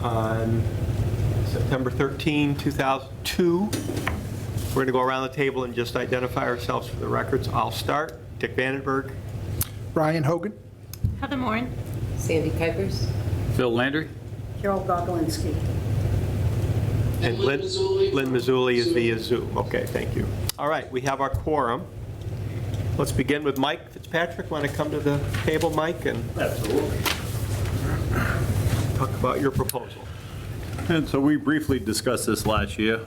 on September 13, 2002. We're going to go around the table and just identify ourselves for the records. I'll start. Dick Vandenberg. Ryan Hogan. Heather Morin. Sandy Kuipers. Phil Landry. Carol Gogolinsky. And Lynn Mazzulli is via Zoom. Okay, thank you. All right, we have our quorum. Let's begin with Mike Fitzpatrick. Want to come to the table, Mike, and Absolutely. talk about your proposal? And so we briefly discussed this last year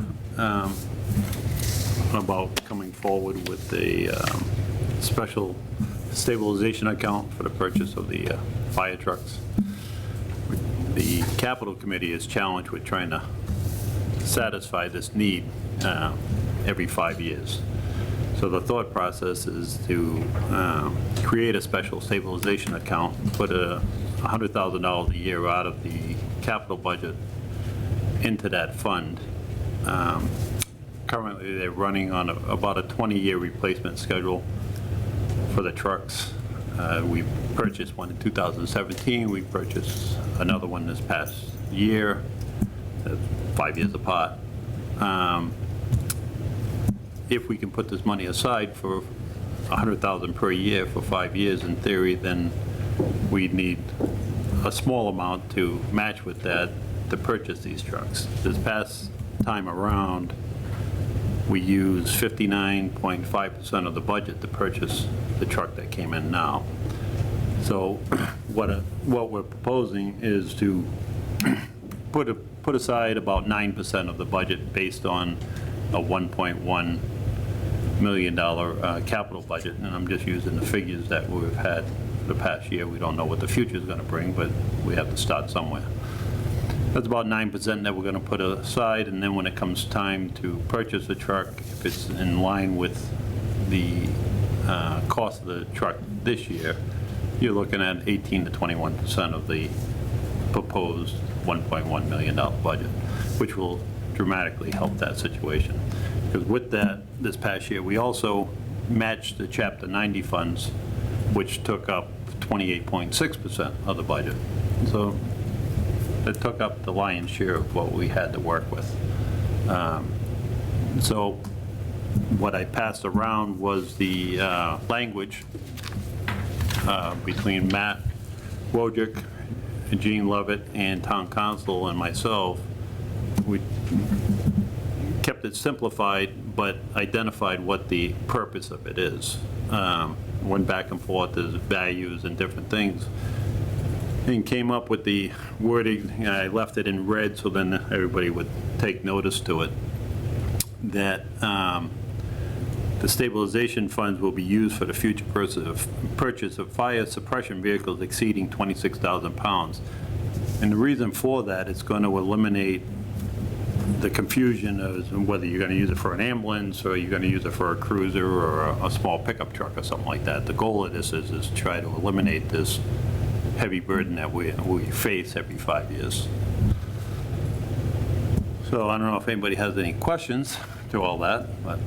about coming forward with a special stabilization account for the purchase of the fire trucks. The capital committee is challenged with trying to satisfy this need every 5 years. So the thought process is to create a special stabilization account, put $100,000 a year out of the capital budget into that fund. Currently, they're running on about a 20-year replacement schedule for the trucks. We purchased one in 2017. We purchased another one this past year, 5 years apart. If we can put this money aside for $100,000 per year for 5 years, in theory, then we'd need a small amount to match with that to purchase these trucks. This past time around, we used 59.5% of the budget to purchase the truck that came in now. So what we're proposing is to put aside about 9% of the budget based on a $1.1 million capital budget, and I'm just using the figures that we've had for the past year. We don't know what the future is going to bring, but we have to start somewhere. That's about 9% that we're going to put aside, and then when it comes time to purchase a truck, if it's in line with the cost of the truck this year, you're looking at 18 to 21% of the proposed $1.1 million budget, which will dramatically help that situation. Because with that, this past year, we also matched the Chapter 90 funds, which took up 28.6% of the budget. So it took up the lion's share of what we had to work with. So what I passed around was the language between Matt Wojcik, Gene Lovett, and Town Council and myself. We kept it simplified, but identified what the purpose of it is. Went back and forth as values and different things, and came up with the wording, and I left it in red so then everybody would take notice to it, that the stabilization funds will be used for the future purchase of fire suppression vehicles exceeding 26,000 pounds. And the reason for that is going to eliminate the confusion of whether you're going to use it for an ambulance or you're going to use it for a cruiser or a small pickup truck or something like that. The goal of this is to try to eliminate this heavy burden that we face every 5 years. So I don't know if anybody has any questions to all that, but.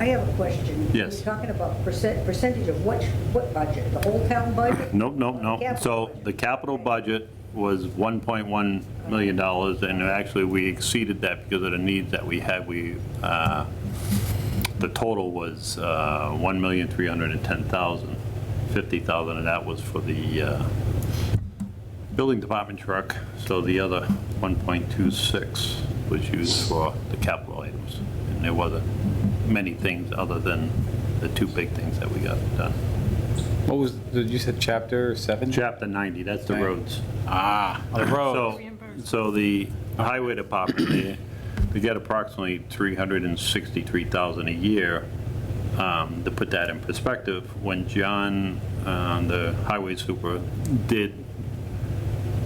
I have a question. Yes. You're talking about percentage of what budget? The whole town budget? Nope. Capital So budget. the capital budget was $1.1 million, and actually we exceeded that because of the needs that we had. The total was $1,310,000. 50,000 of that was for the building department truck. So the other 1.26 was used for the capital items, and there wasn't many things other than the two big things that we got done. What was, you said chapter 7? Chapter 90, that's the Okay. roads. The road. So the highway department, they get approximately $363,000 a year. To put that in perspective, when John, the highway super, did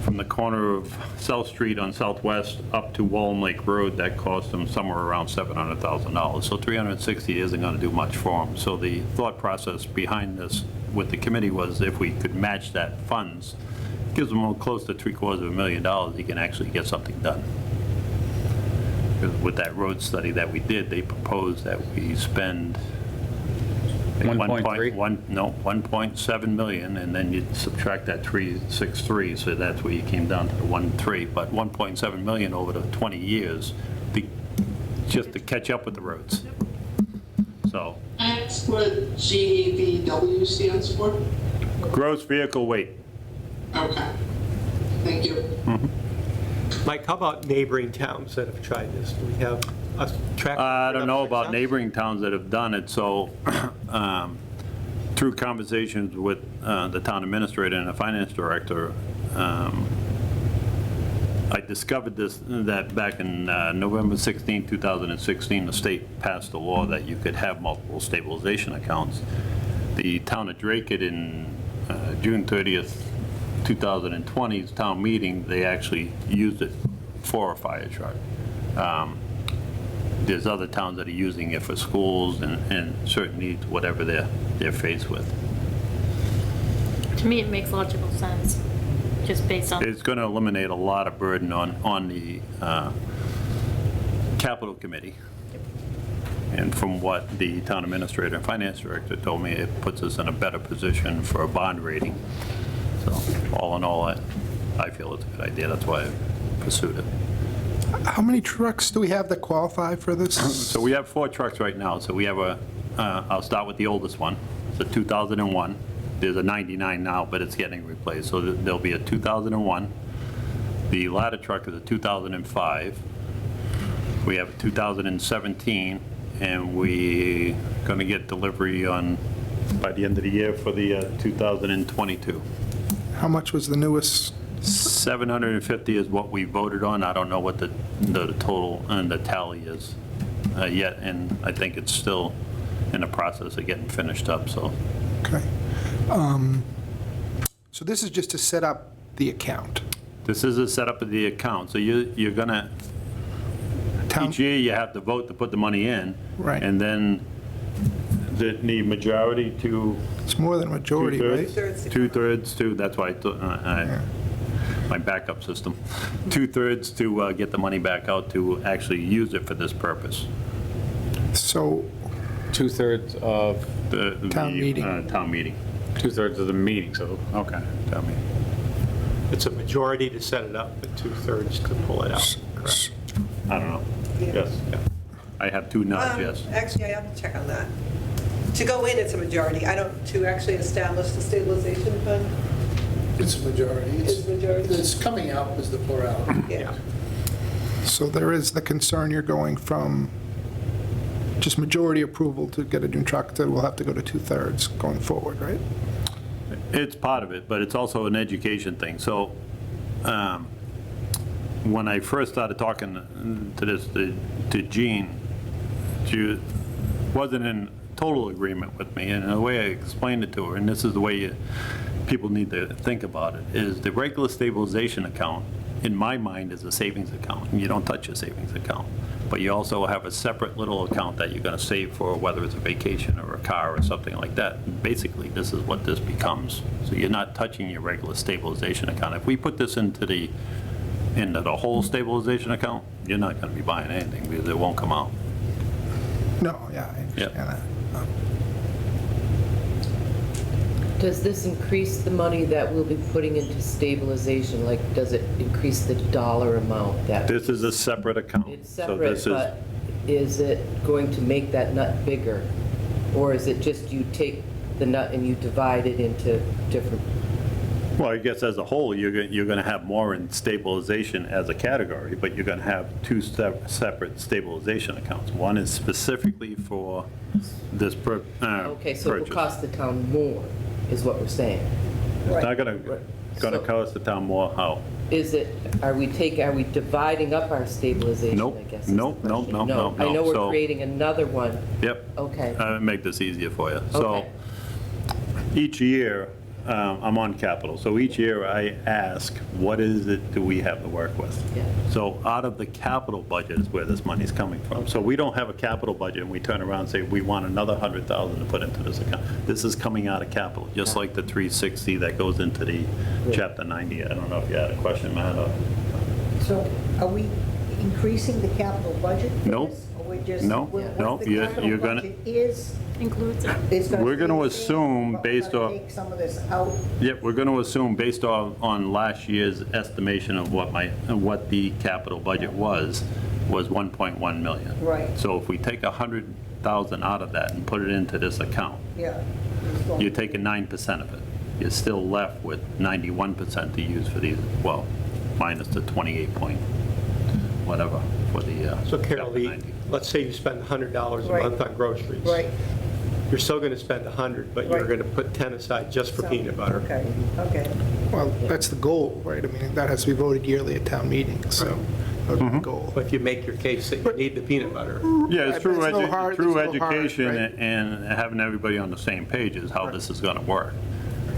from the corner of South Street on Southwest up to Wallen Lake Road, that cost them somewhere around $700,000. So 360 isn't going to do much for them. So the thought process behind this with the committee was if we could match that funds, gives them close to $750,000, you can actually get something done. Because with that road study that we did, they proposed that we spend 1.3? No, 1.7 million, and then you subtract that 363, so that's where you came down to the 1.3, but 1.7 million over the 20 years, just to catch up with the roads. So, That's what GVW stands for? gross vehicle weight. Okay, thank you. Mike, how about neighboring towns that have tried this? Do we have a track? I don't know record of about success? neighboring towns that have done it, so through conversations with the town administrator and the finance director, I discovered that back in November 16, 2016, the state passed a law that you could have multiple stabilization accounts. The town of Drake, in June 30th, 2020's town meeting, they actually used it for a fire truck. There's other towns that are using it for schools and certain needs, whatever they're faced with. To me, it makes logical sense, just based on, It's going to eliminate a lot of burden on the capital committee. And from what the town administrator and finance director told me, it puts us in a better position for a bond rating. So all in all, I feel it's a good idea. That's why I pursued it. How many trucks do we have that qualify for this? So we have 4 trucks right now. So we have I'll start with the oldest one. It's a 2001. There's a 99 now, but it's getting replaced. So there'll be a 2001. The ladder truck is a 2005. We have a 2017, and we're going to get delivery by the end of the year for the 2022. How much was the newest? 750 is what we voted on. I don't know what the total and the tally is yet, and I think it's still in the process of getting finished up, so. Okay. So this is just to set up the account. This is a setup of the account, so you're gonna, Town- each year you have to vote to put the money in. Right. And then the majority to It's more than a majority, right? two-thirds to, that's why my backup system, 2/3 to get the money back out to actually use it for this purpose. So, 2/3 of, Town meeting. Town meeting. 2/3 of the meeting, so, okay. Town meeting. It's a majority to set it up, but 2/3 to pull it out. Correct. I don't know. Yes. I have 2 nods, yes. Actually, I have to check on that. To go in, it's a majority. To actually establish the stabilization fund, It's a majority. It's majority. It's coming out as the plurality. yeah. so there is the concern you're going from just majority approval to get a new truck to, we'll have to go to 2/3 going forward, right? It's part of it, but it's also an education thing. So when I first started talking to Jean, she wasn't in total agreement with me, and the way I explained it to her, and this is the way people need to think about it, is the regular stabilization account, in my mind, is a savings account, and you don't touch your savings account. But you also have a separate little account that you're going to save for, whether it's a vacation or a car or something like that. Basically, this is what this becomes. So you're not touching your regular stabilization account. If we put this into the whole stabilization account, you're not going to be buying anything because it won't come out. No, yeah, I understand that. Does this increase the money that we'll be putting into stabilization? Like, does it increase the dollar amount that? This is a separate account. It's So separate, this is- but is it going to make that nut bigger? Or is it just you take the nut and you divide it into different? Well, I guess as a whole, you're going to have more in stabilization as a category, but you're going to have 2 separate stabilization accounts. One is specifically for this purchase. Okay, so it will cost the town more, is what we're saying. It's not going to cost the town more, how? Is it, are we dividing up our stabilization, Nope. I guess? is the Nope, nope, question. nope, No, I nope, know we're so- creating another one. Yep. Okay. Make this easier for you. So Okay. each year, I'm on capital, so each year I ask, what is it do we have to work with? Yeah. So out of the capital budget is where this money's coming from. So we don't have a capital budget and we turn around and say, we want another 100,000 to put into this account. This is coming out of capital, just like the 360 that goes into the Chapter 90. I don't know if you had a question, Matt, or... So are we increasing the capital budget for Nope. this? Or we're just. No, what no, the you're capital gonna- budget is Includes it. We're gonna stay the same, assume but we're based gonna on- Take some of this out. Yep, we're going to assume based on last year's estimation of what the capital budget was 1.1 million. Right. So if we take 100,000 out of that and put it into this account, Yeah. It's going- you're taking 9% of it. You're still left with 91% to use for these, well, minus the 28 point, whatever, for the. So Carol, Chapter 90. let's say you spend $100 a Right. month on groceries. Right. You're still going to spend 100, but you're Right. going to put 10 aside just for So, peanut butter. Okay, okay. Well, that's the goal, right? I mean, that has to be voted yearly at town meeting, so that would be the goal. But if you make your case that you need the peanut butter, Yeah, it's There's no hard- true there's no hard, education right? and having everybody on the same page is how this is going to work.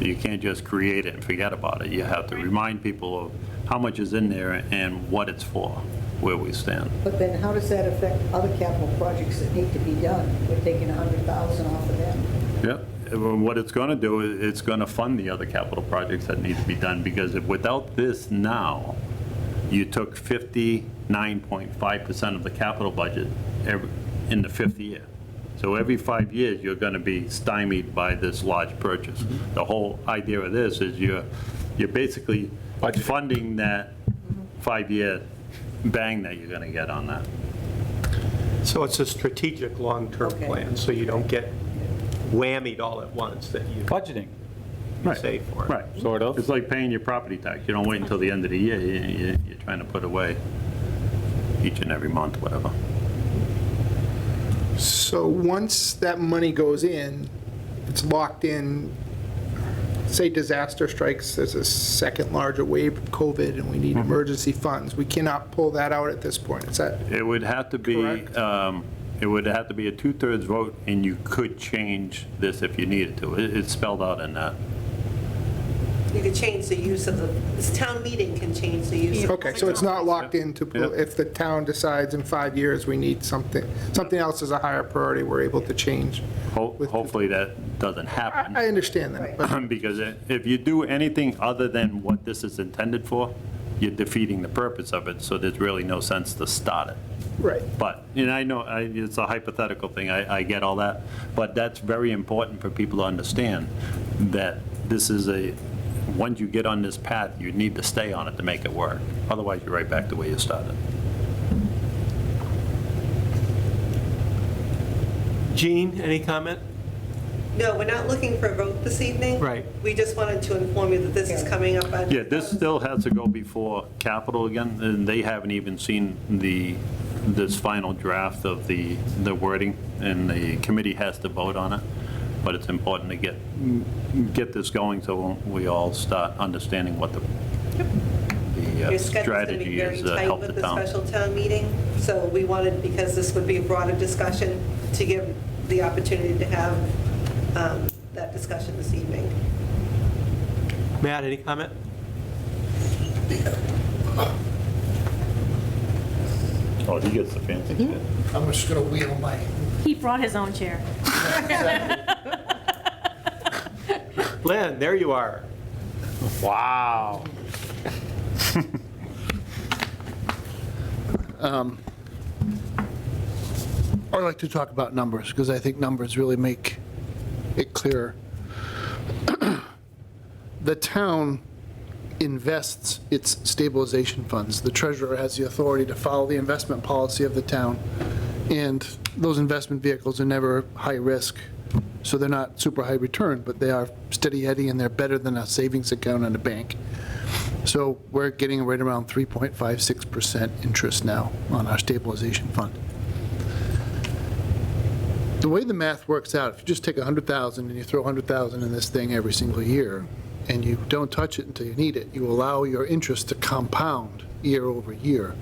You can't just create it and forget about it. You have to remind people of how much is in there and what it's for, where we stand. But then how does that affect other capital projects that need to be done? We're taking 100,000 off of them. Yeah, what it's going to do is it's going to fund the other capital projects that need to be done, because without this now, you took 59.5% of the capital budget in the fifth year. So every 5 years, you're going to be stymied by this large purchase. The whole idea of this is you're basically funding that 5-year bang that you're going to get on that. so it's a strategic long-term Okay. plan, so you don't get whammied all at once that you Budgeting, save for. Right. sort of. It's like paying your property tax. You don't wait until the end of the year. You're trying to put away each and every month, whatever. So once that money goes in, it's locked in, say disaster strikes, there's a second larger wave of COVID and we need emergency funds. We cannot pull that out at this point. Is that, It would have to be, Correct. it would have to be a 2/3 vote, and you could change this if you needed to. It's spelled out in that. You could change the use of this town meeting can change the use of. okay, so it's not locked in to, Yeah. if the town decides in 5 years we need something else is a higher priority, we're able to change. Hopefully that doesn't happen. I understand that, but Because if you do anything other than what this is intended for, you're defeating the purpose of it, so there's really no sense to start it. right. But, and I know, it's a hypothetical thing, I get all that, but that's very important for people to understand, that this is once you get on this path, you need to stay on it to make it work. Otherwise, you're right back to where you started. Jean, any comment? No, we're not looking for a vote this evening. Right. We just wanted to inform you that this is coming up on. Yeah, this still has to go before capital again, and they haven't even seen this final draft of the wording, and the committee has to vote on it. But it's important to get this going so we all start understanding what the Your schedule's going to strategy be very is to tight help with the the town. special town meeting. So we wanted, because this would be a broader discussion, to give the opportunity to have that discussion this evening. Matt, any comment? Oh, he gets the fancy shit. I'm just gonna wheel my, He brought his own chair. Len, there you are. Wow. I like to talk about numbers, because I think numbers really make it clearer. The town invests its stabilization funds. The treasurer has the authority to follow the investment policy of the town, and those investment vehicles are never high risk, so they're not super high return, but they are steady Eddie, and they're better than a savings account in a bank. So we're getting right around 3.56% interest now on our stabilization fund. The way the math works out, if you just take 100,000 and you throw 100,000 in this thing every single year, and you don't touch it until you need it, you allow your interest to compound year over year.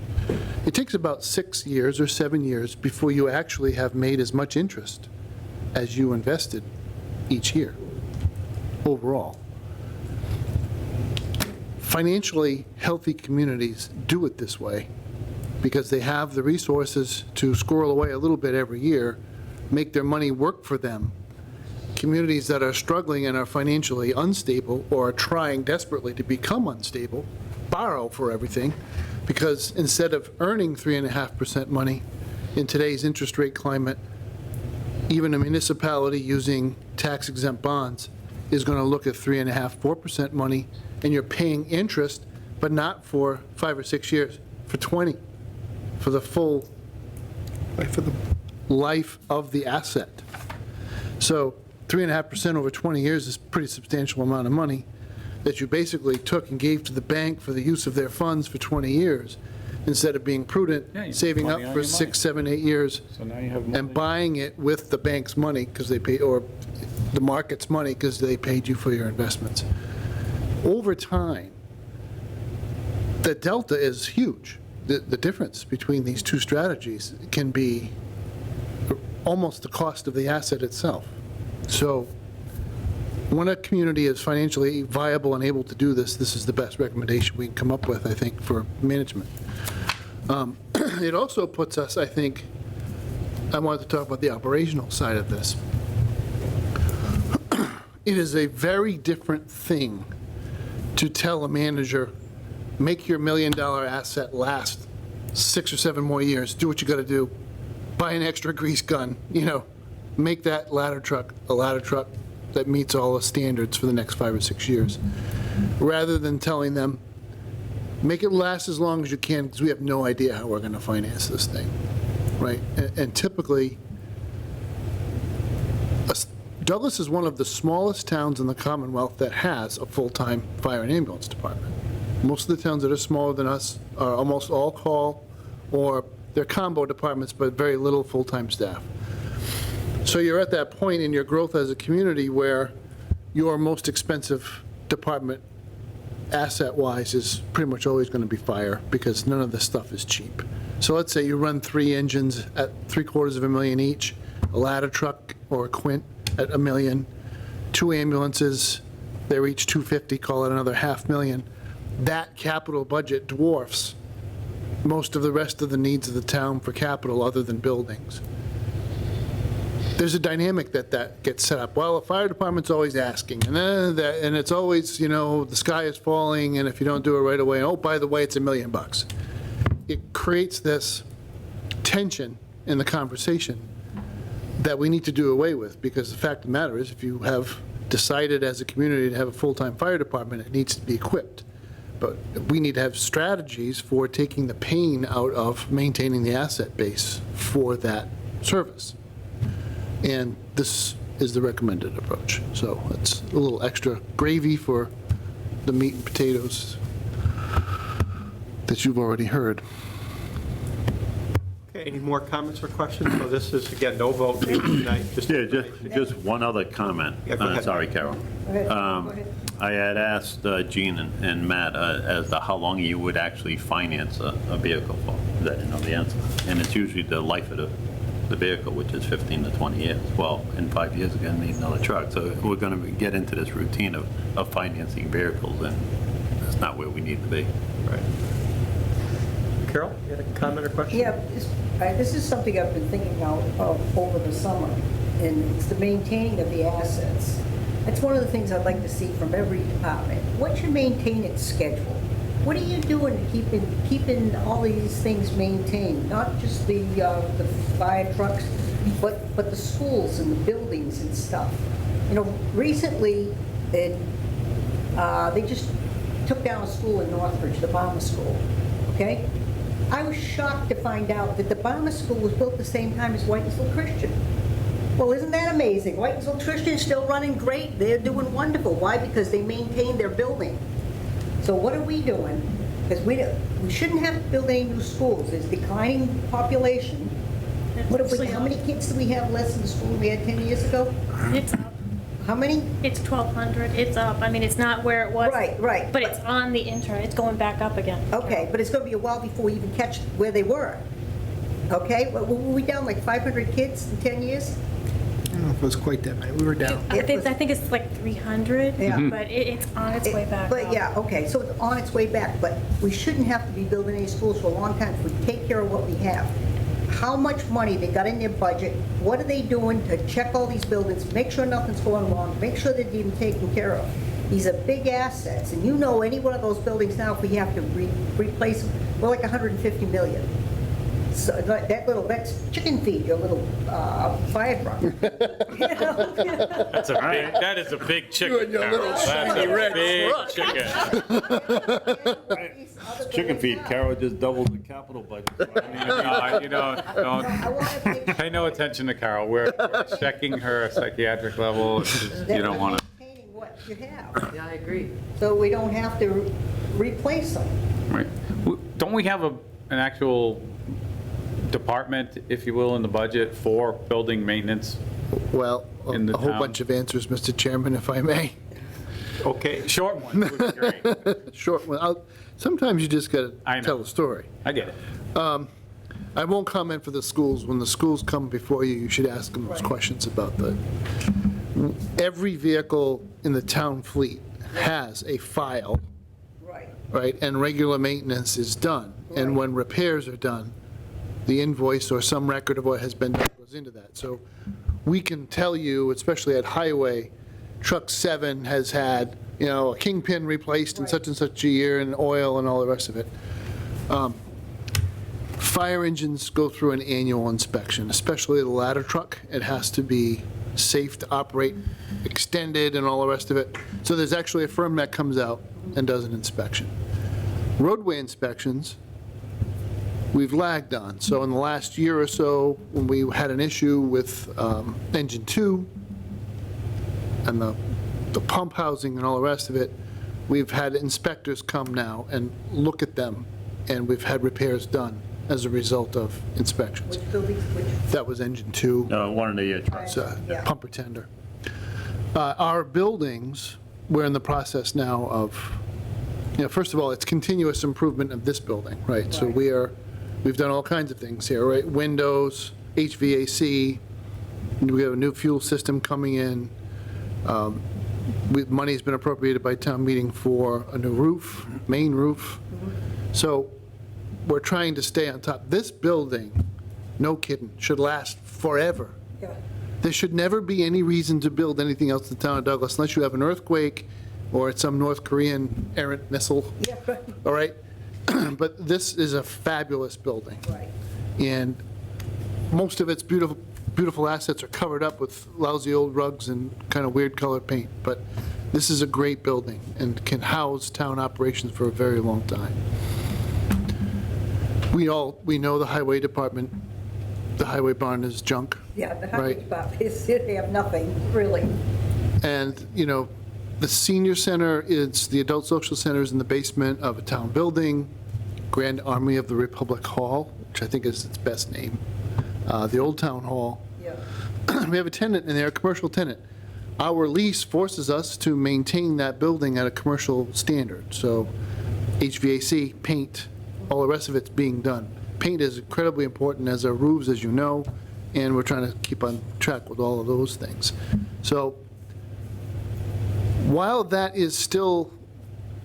It takes about 6 years or 7 years before you actually have made as much interest as you invested each year, overall. Financially healthy communities do it this way because they have the resources to squirrel away a little bit every year, make their money work for them. Communities that are struggling and are financially unstable or are trying desperately to become unstable borrow for everything, because instead of earning 3.5% money, in today's interest rate climate, even a municipality using tax-exempt bonds is going to look at 3.5%, 4% money, and you're paying interest, but not for 5 or 6 years, for 20, for the full For the life of the asset. So 3.5% over 20 years is a pretty substantial amount of money that you basically took and gave to the bank for the use of their funds for 20 years, instead of being prudent, Yeah, you saving put up money on for your 6, money. 7, 8 years, So now you have money. and buying it with the bank's money, because they pay, or the market's money, because they paid you for your investments. Over time, the delta is huge. The difference between these two strategies can be almost the cost of the asset itself. So when a community is financially viable and able to do this, this is the best recommendation we can come up with, I think, for management. It also puts us, I think, I wanted to talk about the operational side of this. It is a very different thing to tell a manager, make your $1 million asset last 6 or 7 more years, do what you got to do, buy an extra grease gun, make that ladder truck a ladder truck that meets all the standards for the next 5 or 6 years, rather than telling them, make it last as long as you can, because we have no idea how we're going to finance this thing, right? And typically, Douglas is one of the smallest towns in the Commonwealth that has a full-time fire and ambulance department. Most of the towns that are smaller than us are almost all call, or they're combo departments, but very little full-time staff. So you're at that point in your growth as a community where your most expensive department, asset-wise, is pretty much always going to be fire, because none of this stuff is cheap. So let's say you run 3 engines at $750,000 each, a ladder truck or a quint at $1 million, 2 ambulances, they're each $250,000, call it another $500,000. That capital budget dwarfs most of the rest of the needs of the town for capital other than buildings. There's a dynamic that gets set up. Well, the fire department's always asking, and it's always, the sky is falling, and if you don't do it right away, oh, by the way, it's $1 million. It creates this tension in the conversation that we need to do away with, because the fact of the matter is, if you have decided as a community to have a full-time fire department, it needs to be equipped. But we need to have strategies for taking the pain out of maintaining the asset base for that service. And this is the recommended approach. So it's a little extra gravy for the meat and potatoes that you've already heard. Okay, any more comments or questions? So this is, again, no vote tonight. Yeah, just one other comment. Yeah, go ahead. Sorry, Carol. Go ahead. I had asked Gene and Matt as to how long you would actually finance a vehicle for. I didn't know the answer. And it's usually the life of the vehicle, which is 15 to 20 years. Well, in 5 years, we're going to need another truck. So we're going to get into this routine of financing vehicles, and that's not where we need to be. Right. Carol, you had a comment or question? Yeah, this is something I've been thinking of over the summer, and it's the maintaining of the assets. That's one of the things I'd like to see from every department. What's your maintenance schedule? What are you doing to keeping all these things maintained? Not just the fire trucks, but the schools and the buildings and stuff. Recently, they just took down a school in Northbridge, the Bomber School, okay? I was shocked to find out that the Bomber School was built the same time as Whitensville Christian. Well, isn't that amazing? Whitensville Christian is still running great. They're doing wonderful. Why? Because they maintain their building. So what are we doing? Because we shouldn't have to build any new schools. There's declining population. How many kids do we have less in the school we had 10 years ago? It's up. How many? It's 1,200. It's up. I mean, it's not where it was. Right. But it's on the internet. It's going back up again. Okay, but it's going to be a while before we even catch where they were. Okay, were we down like 500 kids in 10 years? I don't know if it was quite that many. We were down. I think it's like 300. Yeah. But it's on its way back But up. yeah, okay, so it's on its way back, but we shouldn't have to be building any schools for a long time if we take care of what we have. How much money they got in their budget, what are they doing to check all these buildings, make sure nothing's going wrong, make sure they're being taken care of. These are big assets, and any one of those buildings now, if we have to replace them, we're like $150 million. So like that's chicken feed, your little fire truck. You know? That is a big chicken. and your little Carol. That's shiny a red big chicken. These other Chicken feed, buildings- Carol just doubled the capital budget. You know, I want to make pay no attention to Carol. We're checking her psychiatric level. that You don't we're want to. maintaining what you have, Yeah, I agree. so we don't have to replace them. Right. Don't we have an actual department, if you will, in the budget for building maintenance? Well, In the a whole town. bunch of answers, Mr. Chairman, if I may. Okay, Short one would be great. Short one. Sometimes you just got I to know. tell the story. I get it. I won't comment for the schools. When the schools come before you, you should ask them those Right. questions about the, every vehicle in the town fleet has a file, Right. right? And regular maintenance is done. And Right. when repairs are done, the invoice or some record of what has been done goes into that. So we can tell you, especially at highway, truck 7 has had, you know, a kingpin replaced in Right. such and such a year, and oil and all the rest of it. Fire engines go through an annual inspection, especially the ladder truck. It has to be safe to operate, extended and all the rest of it. So there's actually a firm that comes out and does an inspection. Roadway inspections, we've lagged on. So in the last year or so, when we had an issue with engine 2 and the pump housing and all the rest of it, we've had inspectors come now and look at them, and we've had repairs done as a result of inspections. Which buildings, which, That was engine 2, One of the trucks. Yeah. pumper tender. Our buildings, we're in the process now of, you know, first of all, it's continuous improvement of this building, right? So Right. we've done all kinds of things here, right? Windows, HVAC, we have a new fuel system coming in. Money's been appropriated by town meeting for a new roof, main roof. So we're trying to stay on top. This building, no kidding, should last forever. yeah, There should never be any reason to build anything else in the town of Douglas unless you have an earthquake or it's some North Korean errant missile, yeah, right, all right? But this is a fabulous building. right. And most of its beautiful assets are covered up with lousy old rugs and kind of weird colored paint. But this is a great building and can house town operations for a very long time. We know the highway department, the highway barn is junk. Yeah, the highway Right. department, they have nothing, really. And, you know, the senior center is, the adult social center is in the basement of a town building, Grand Army of the Republic Hall, which I think is its best name, the old town hall. Yeah, We have a tenant in there, a commercial tenant. Our lease forces us to maintain that building at a commercial standard. So HVAC, paint, all the rest of it's being done. Paint is incredibly important, as are roofs, as you know, and we're trying to keep on track with all of those things. So while that is still,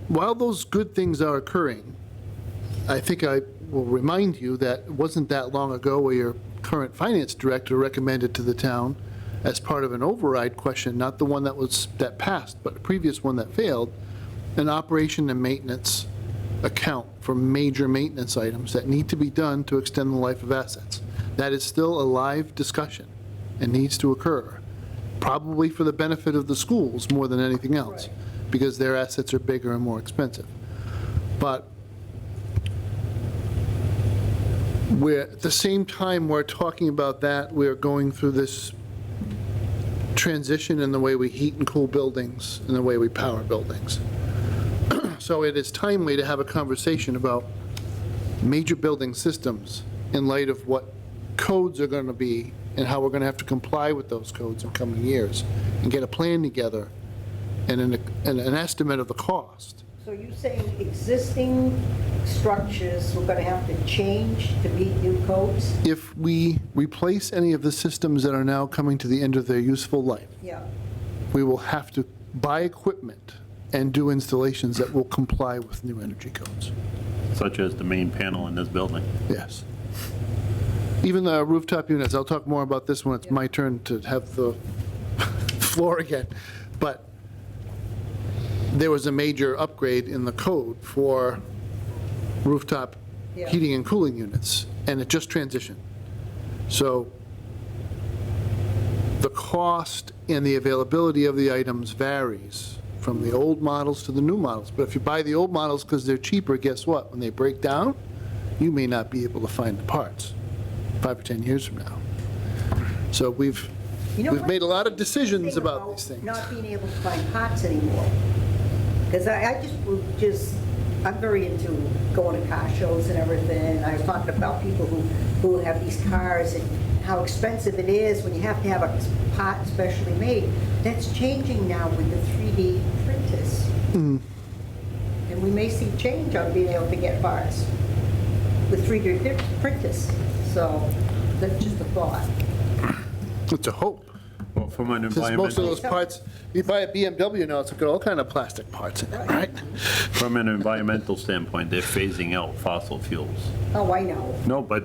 while those good things are occurring, I think I will remind you that it wasn't that long ago where your current finance director recommended to the town, as part of an override question, not the one that passed, but the previous one that failed, an operation and maintenance account for major maintenance items that need to be done to extend the life of assets. That is still a live discussion and needs to occur, probably for the benefit of the schools more than anything else, Right. because their assets are bigger and more expensive. But at the same time we're talking about that, we're going through this transition in the way we heat and cool buildings and the way we power buildings. So it is timely to have a conversation about major building systems in light of what codes are going to be and how we're going to have to comply with those codes in coming years, and get a plan together and an estimate of the cost. so you're saying existing structures, we're gonna have to change to meet new codes? If we replace any of the systems that are now coming to the end of their useful life, Yeah, we will have to buy equipment and do installations that will comply with new energy codes. Such as the main panel in this building. Yes. Even the rooftop units, I'll talk more about this when it's my turn to have the floor again. But there was a major upgrade in the code for rooftop Yeah. heating and cooling units, and it just transitioned. So the cost and the availability of the items varies from the old models to the new models. But if you buy the old models because they're cheaper, guess what? When they break down, you may not be able to find the parts 5 or 10 years from now. So we've made a lot of decisions about these things. Not being able to find parts anymore. Because I'm very into going to car shows and everything. I was talking about people who have these cars and how expensive it is when you have to have a part specially made. That's changing now with the 3D printers. And we may see change on being able to get parts with 3D printers. So that's just a thought. It's a hope. Well, from an Since most of environmental, those parts, you buy a BMW now, it's got all kind of plastic parts in it, right? from an environmental standpoint, they're phasing out fossil fuels. Oh, I know.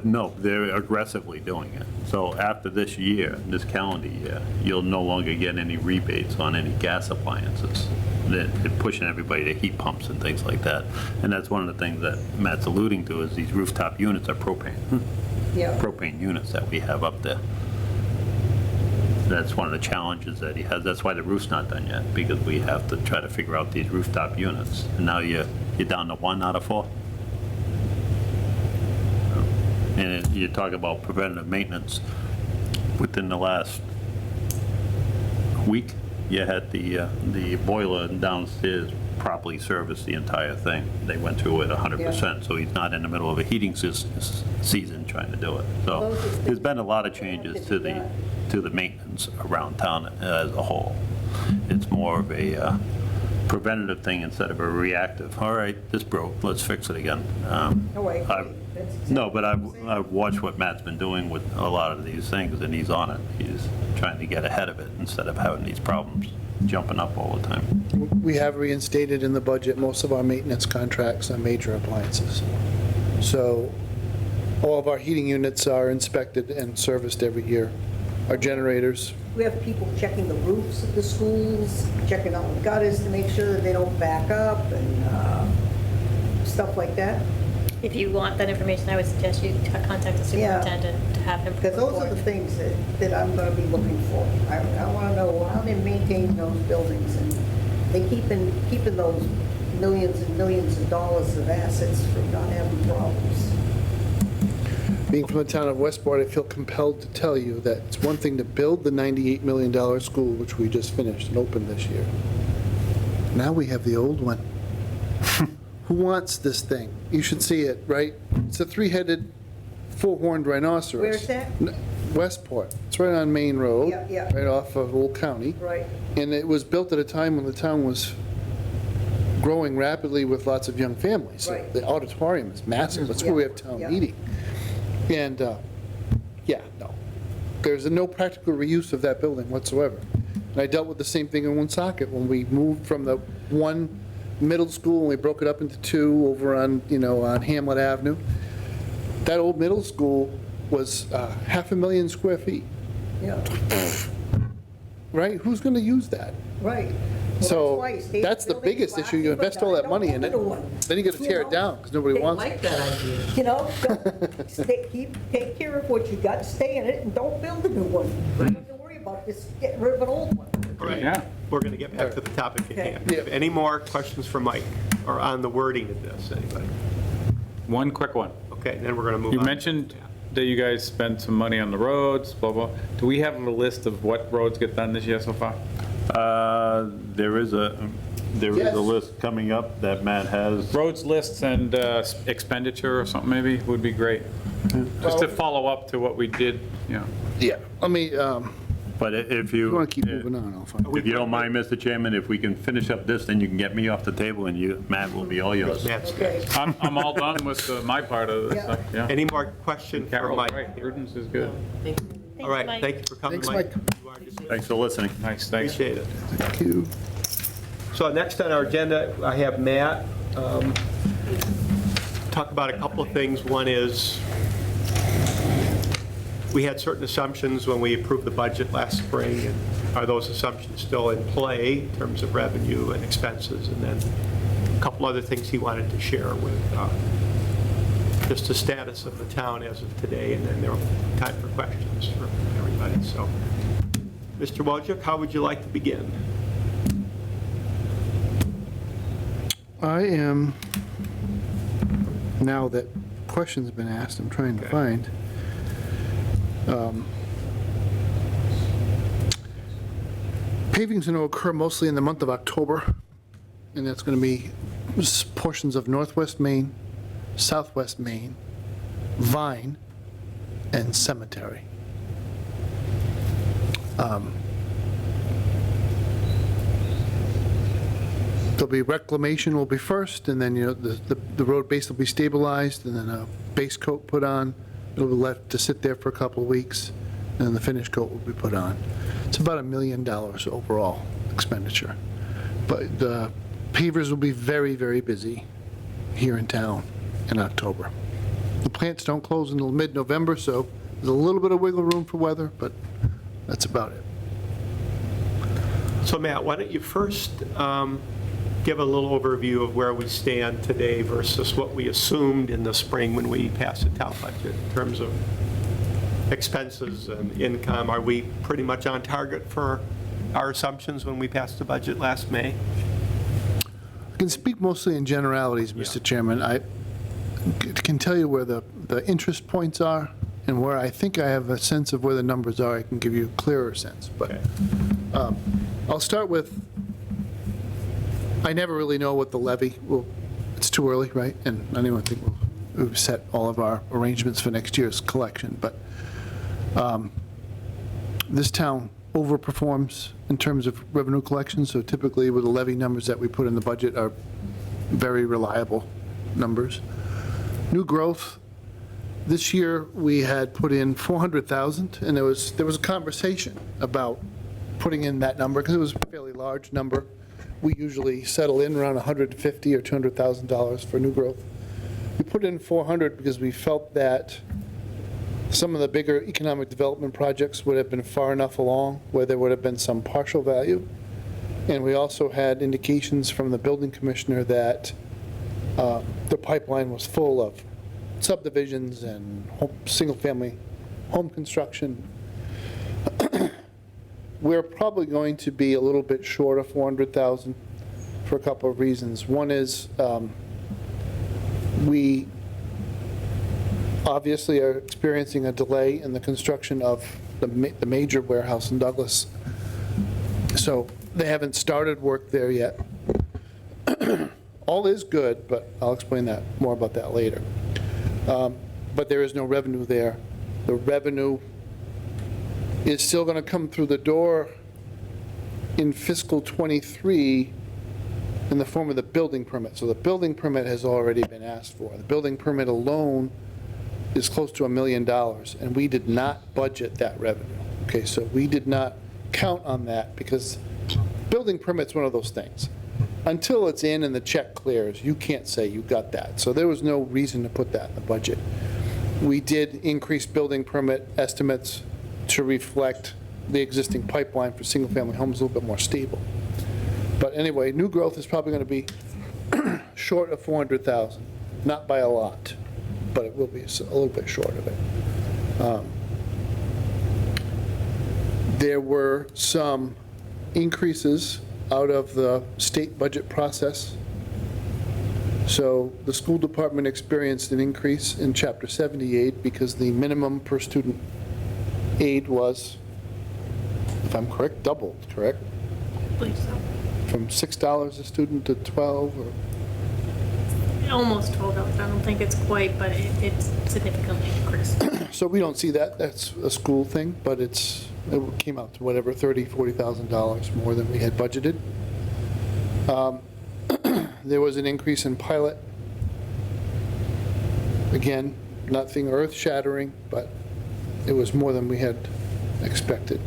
No, they're aggressively doing it. So after this year, this calendar year, you'll no longer get any rebates on any gas appliances. They're pushing everybody to heat pumps and things like that. And that's one of the things that Matt's alluding to, is these rooftop units are Yeah. propane units that we have up there. That's one of the challenges that he has. That's why the roof's not done yet, because we have to try to figure out these rooftop units. And now you're down to 1 out of 4. And you talk about preventative maintenance. Within the last week, you had the boiler downstairs properly service the entire thing. They went through it 100%, so he's not in the middle of a heating season trying to do it. So there's been a lot of changes to the maintenance around town as a whole. It's more of a preventative thing instead of a reactive. All right, this broke, let's fix it again. No, but I've watched what Matt's been doing with a lot of these things, and he's on it. He's trying to get ahead of it instead of having these problems jumping up all the time. We have reinstated in the budget most of our maintenance contracts on major appliances. So all of our heating units are inspected and serviced every year. Our generators, We have people checking the roofs of the schools, checking out the gutters to make sure that they don't back up and stuff like that. If you want that information, I would suggest you contact the superintendent to have him. Because those are the things that I'm going to be looking for. I want to know how they maintain those buildings, and they keeping those millions and millions of dollars of assets from not having problems. being from the town of Westport, I feel compelled to tell you that it's one thing to build the $98 million school, which we just finished and opened this year. Now we have the old one. Who wants this thing? You should see it, right? It's a 3-headed, 4-horned rhinoceros. Where's that? Westport. It's right on Main Road. Yeah. Right off of Old County. Right. And it was built at a time when the town was growing rapidly with lots of young families. So Right. the auditorium is massive. That's where we have town Yeah. meeting. And, no. There's no practical reuse of that building whatsoever. And I dealt with the same thing in Woonsocket when we moved from the one middle school and we broke it up into 2 over on, on Hamlet Avenue. That old middle school was 500,000 square feet, Yeah, right? Who's going to use that? right. So that's the biggest issue. You invest all that money in it, then you got to tear it down because nobody wants it. like that idea. Take care of what you got, stay in it, and don't build a new one. You don't have to worry about just getting rid of an old one. Right. Yeah. We're going to get back to the topic at hand. Yeah. Any more questions for Mike or on the wording of this, anybody? One quick one. Okay, then we're going to move on. You mentioned that you guys spent some money on the roads, blah, blah. Do we have a list of what roads get done this year so far? There is a Yes. list coming up that Matt has. Roads lists and expenditure or something maybe would be great. Just to follow up to what we did, Yeah, let me, But if you want to keep moving on, I'll find it. If you don't mind, Mr. Chairman, if we can finish up this, then you can get me off the table and Matt will be all yours. That's Okay. good. I'm all done with my part of this, Yeah. yeah. Any more questions for Carol's Mike? right, prudence is good. All right, thank you for coming, Thanks, Mike. Mike. You are just- Thanks for listening. Nice, thanks. Appreciate it. Thank you. So next on our agenda, I have Matt talk about a couple of things. One is, we had certain assumptions when we approved the budget last spring, and are those assumptions still in play in terms of revenue and expenses? And then a couple other things he wanted to share with just the status of the town as of today, and then there'll be time for questions for everybody. So, Mr. Wojcik, how would you like to begin? I am, now that question's been asked, I'm trying to find. Paving's going to occur mostly in the month of October, and that's going to be portions of Northwest Maine, Southwest Maine, Vine, and Cemetery. There'll be reclamation will be first, and then, the road base will be stabilized, and then a base coat put on. It'll be left to sit there for a couple of weeks, and then the finish coat will be put on. It's about $1 million overall expenditure. But the pavers will be very, very busy here in town in October. The plants don't close until mid-November, so there's a little bit of wiggle room for weather, but that's about it. So Matt, why don't you first give a little overview of where we stand today versus what we assumed in the spring when we passed the town budget in terms of expenses and income. Are we pretty much on target for our assumptions when we passed the budget last May? I can speak mostly in generalities, Mr. Chairman. I can tell you where the interest points are and where I think I have a sense of where the numbers are. I can give you a clearer sense. But Okay. I'll start with, I never really know what the levy will, it's too early, right? And I don't even think we've set all of our arrangements for next year's collection. But this town overperforms in terms of revenue collection, so typically with the levy numbers that we put in the budget are very reliable numbers. New growth, this year we had put in 400,000, and there was a conversation about putting in that number because it was a fairly large number. We usually settle in around $150,000 or $200,000 for new growth. We put in 400 because we felt that some of the bigger economic development projects would have been far enough along where there would have been some partial value. And we also had indications from the building commissioner that the pipeline was full of subdivisions and single-family home construction. We're probably going to be a little bit short of 400,000 for a couple of reasons. One is we obviously are experiencing a delay in the construction of the major warehouse in Douglas. So they haven't started work there yet. All is good, but I'll explain that more about that later. But there is no revenue there. The revenue is still going to come through the door in fiscal '23 in the form of the building permit. So the building permit has already been asked for. The building permit alone is close to $1 million, and we did not budget that revenue. Okay, so we did not count on that because building permit's one of those things. Until it's in and the check clears, you can't say you got that. So there was no reason to put that in the budget. We did increase building permit estimates to reflect the existing pipeline for single-family homes a little bit more stable. But anyway, new growth is probably going to be short of 400,000, not by a lot, but it will be a little bit short of it. There were some increases out of the state budget process. So the school department experienced an increase in Chapter 78 because the minimum per student aid was, if I'm correct, doubled, correct? I believe so. From $6 a student to 12, or? Almost $12. I don't think it's quite, but it's significantly increased. So we don't see that. That's a school thing, but it came out to whatever, $30,000, $40,000 more than we had budgeted. There was an increase in pilot. Again, nothing earth-shattering, but it was more than we had expected.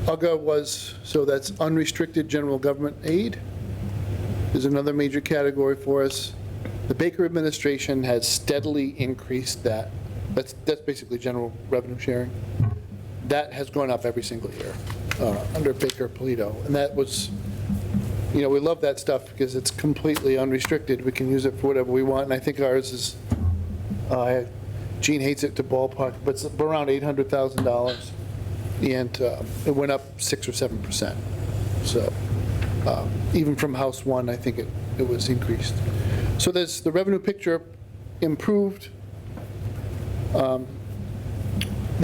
UGA was, so that's unrestricted general government aid, is another major category for us. The Baker administration has steadily increased that. That's basically general revenue sharing. That has gone up every single year under Baker Polito, and that was You know, we love that stuff because it's completely unrestricted. We can use it for whatever we want, and I think ours is, Gene hates it to ballpark, but it's around $800,000, and it went up 6 or 7%. So even from House 1, I think it was increased. So there's the revenue picture improved. The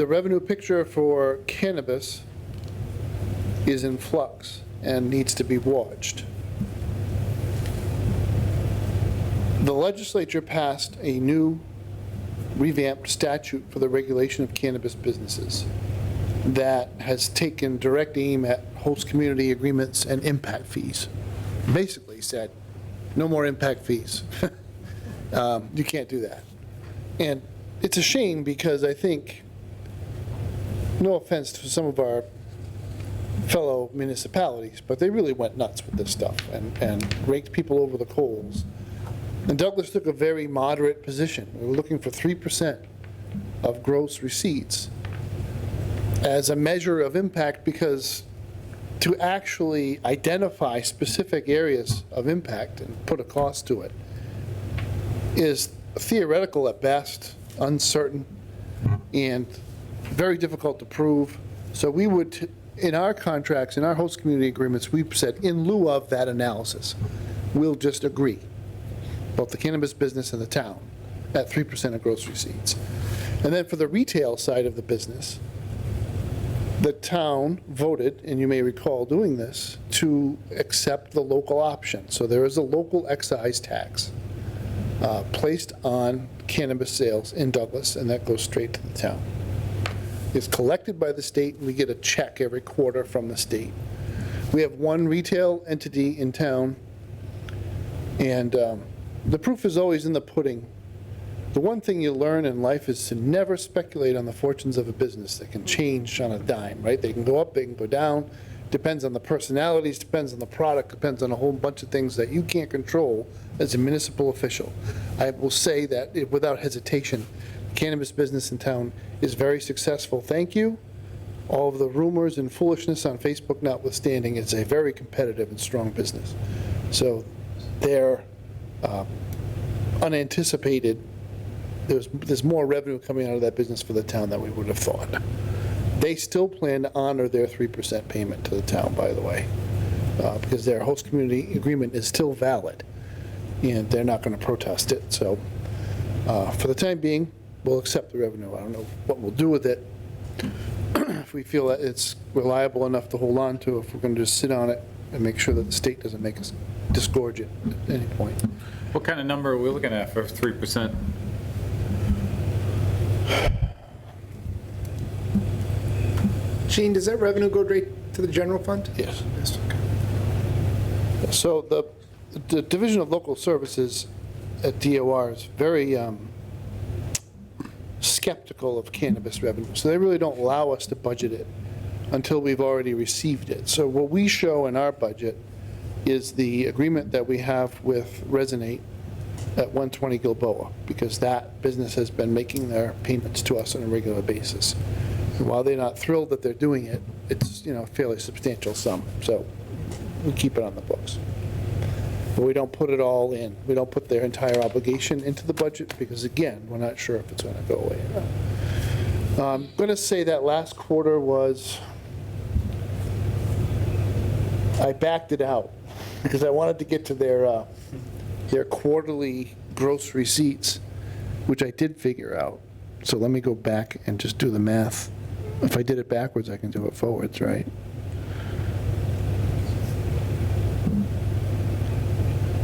revenue picture for cannabis is in flux and needs to be watched. The legislature passed a new revamped statute for the regulation of cannabis businesses that has taken direct aim at host community agreements and impact fees. Basically said, no more impact fees. You can't do that. And it's a shame because I think, no offense to some of our fellow municipalities, but they really went nuts with this stuff and raked people over the coals. And Douglas took a very moderate position. We were looking for 3% of gross receipts as a measure of impact, because to actually identify specific areas of impact and put a cost to it is theoretical at best, uncertain, and very difficult to prove. So we would, in our contracts, in our host community agreements, we've said in lieu of that analysis, we'll just agree, both the cannabis business and the town, at 3% of gross receipts. And then for the retail side of the business, the town voted, and you may recall doing this, to accept the local option. So there is a local excise tax placed on cannabis sales in Douglas, and that goes straight to the town. It's collected by the state, and we get a check every quarter from the state. We have one retail entity in town, and the proof is always in the pudding. The one thing you learn in life is to never speculate on the fortunes of a business that can change on a dime, right? They can go up, they can go down, depends on the personalities, depends on the product, depends on a whole bunch of things that you can't control as a municipal official. I will say that without hesitation, the cannabis business in town is very successful. Thank you. All of the rumors and foolishness on Facebook notwithstanding, it's a very competitive and strong business. So they're unanticipated. There's more revenue coming out of that business for the town than we would have thought. They still plan to honor their 3% payment to the town, by the way, because their host community agreement is still valid, and they're not going to protest it. So for the time being, we'll accept the revenue. I don't know what we'll do with it. If we feel that it's reliable enough to hold on to, if we're going to just sit on it and make sure that the state doesn't make us disgorge it at any point. What kind of number are we looking at for 3%? Gene, does that revenue go straight to the general fund? Yes. Yes, okay. So the Division of Local Services at DOR is very skeptical of cannabis revenue. So they really don't allow us to budget it until we've already received it. So what we show in our budget is the agreement that we have with Resonate at 120 Gilboa, because that business has been making their payments to us on a regular basis. And while they're not thrilled that they're doing it, it's, a fairly substantial sum. So we keep it on the books. But we don't put it all in. We don't put their entire obligation into the budget because, again, we're not sure if it's going to go away or not. I'm going to say that last quarter was, I backed it out because I wanted to get to their quarterly gross receipts, which I did figure out. So let me go back and just do the math. If I did it backwards, I can do it forwards, right?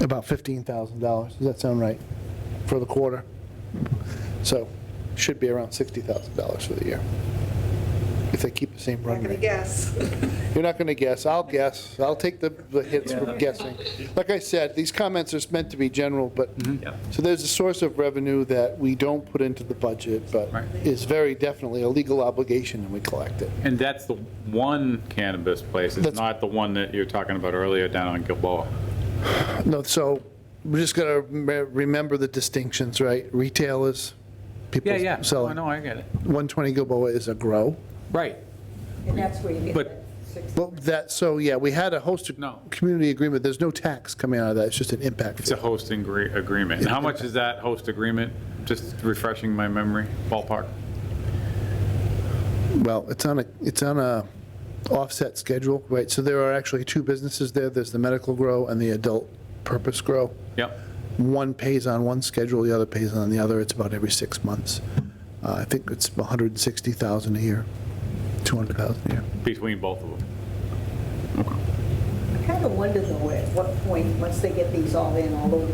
About $15,000. Does that sound right for the quarter? So should be around $60,000 for the year if they keep the same I'm run not going to rate. guess. You're not going to guess. I'll guess. I'll take the hits for guessing. Like I said, these comments are meant to be general, but, so there's a source of revenue that we don't put into the budget, but Right. is very definitely a legal obligation, and we collect it. And that's the one cannabis place, it's That's- not the one that you were talking about earlier down on Gilboa. No, so we just got to remember the distinctions, right? Retail is people Oh, selling. I know, I get it. 120 Gilboa is a grow. Right. And that's where you get But- that Well, so yeah, we had a host No. community agreement. There's no tax coming out of that. It's just an impact It's a fee. hosting agreement. And how much is that host agreement? Just refreshing my memory, ballpark. Well, it's on a offset schedule, right? So there are actually two businesses there. There's the medical grow and the adult purpose grow. Yep. One pays on one schedule, the other pays on the other. It's about every 6 months. I think it's 160,000 a year, 200,000 a year. Between both of them. I kind of wonder though, at what point, once they get these all in all over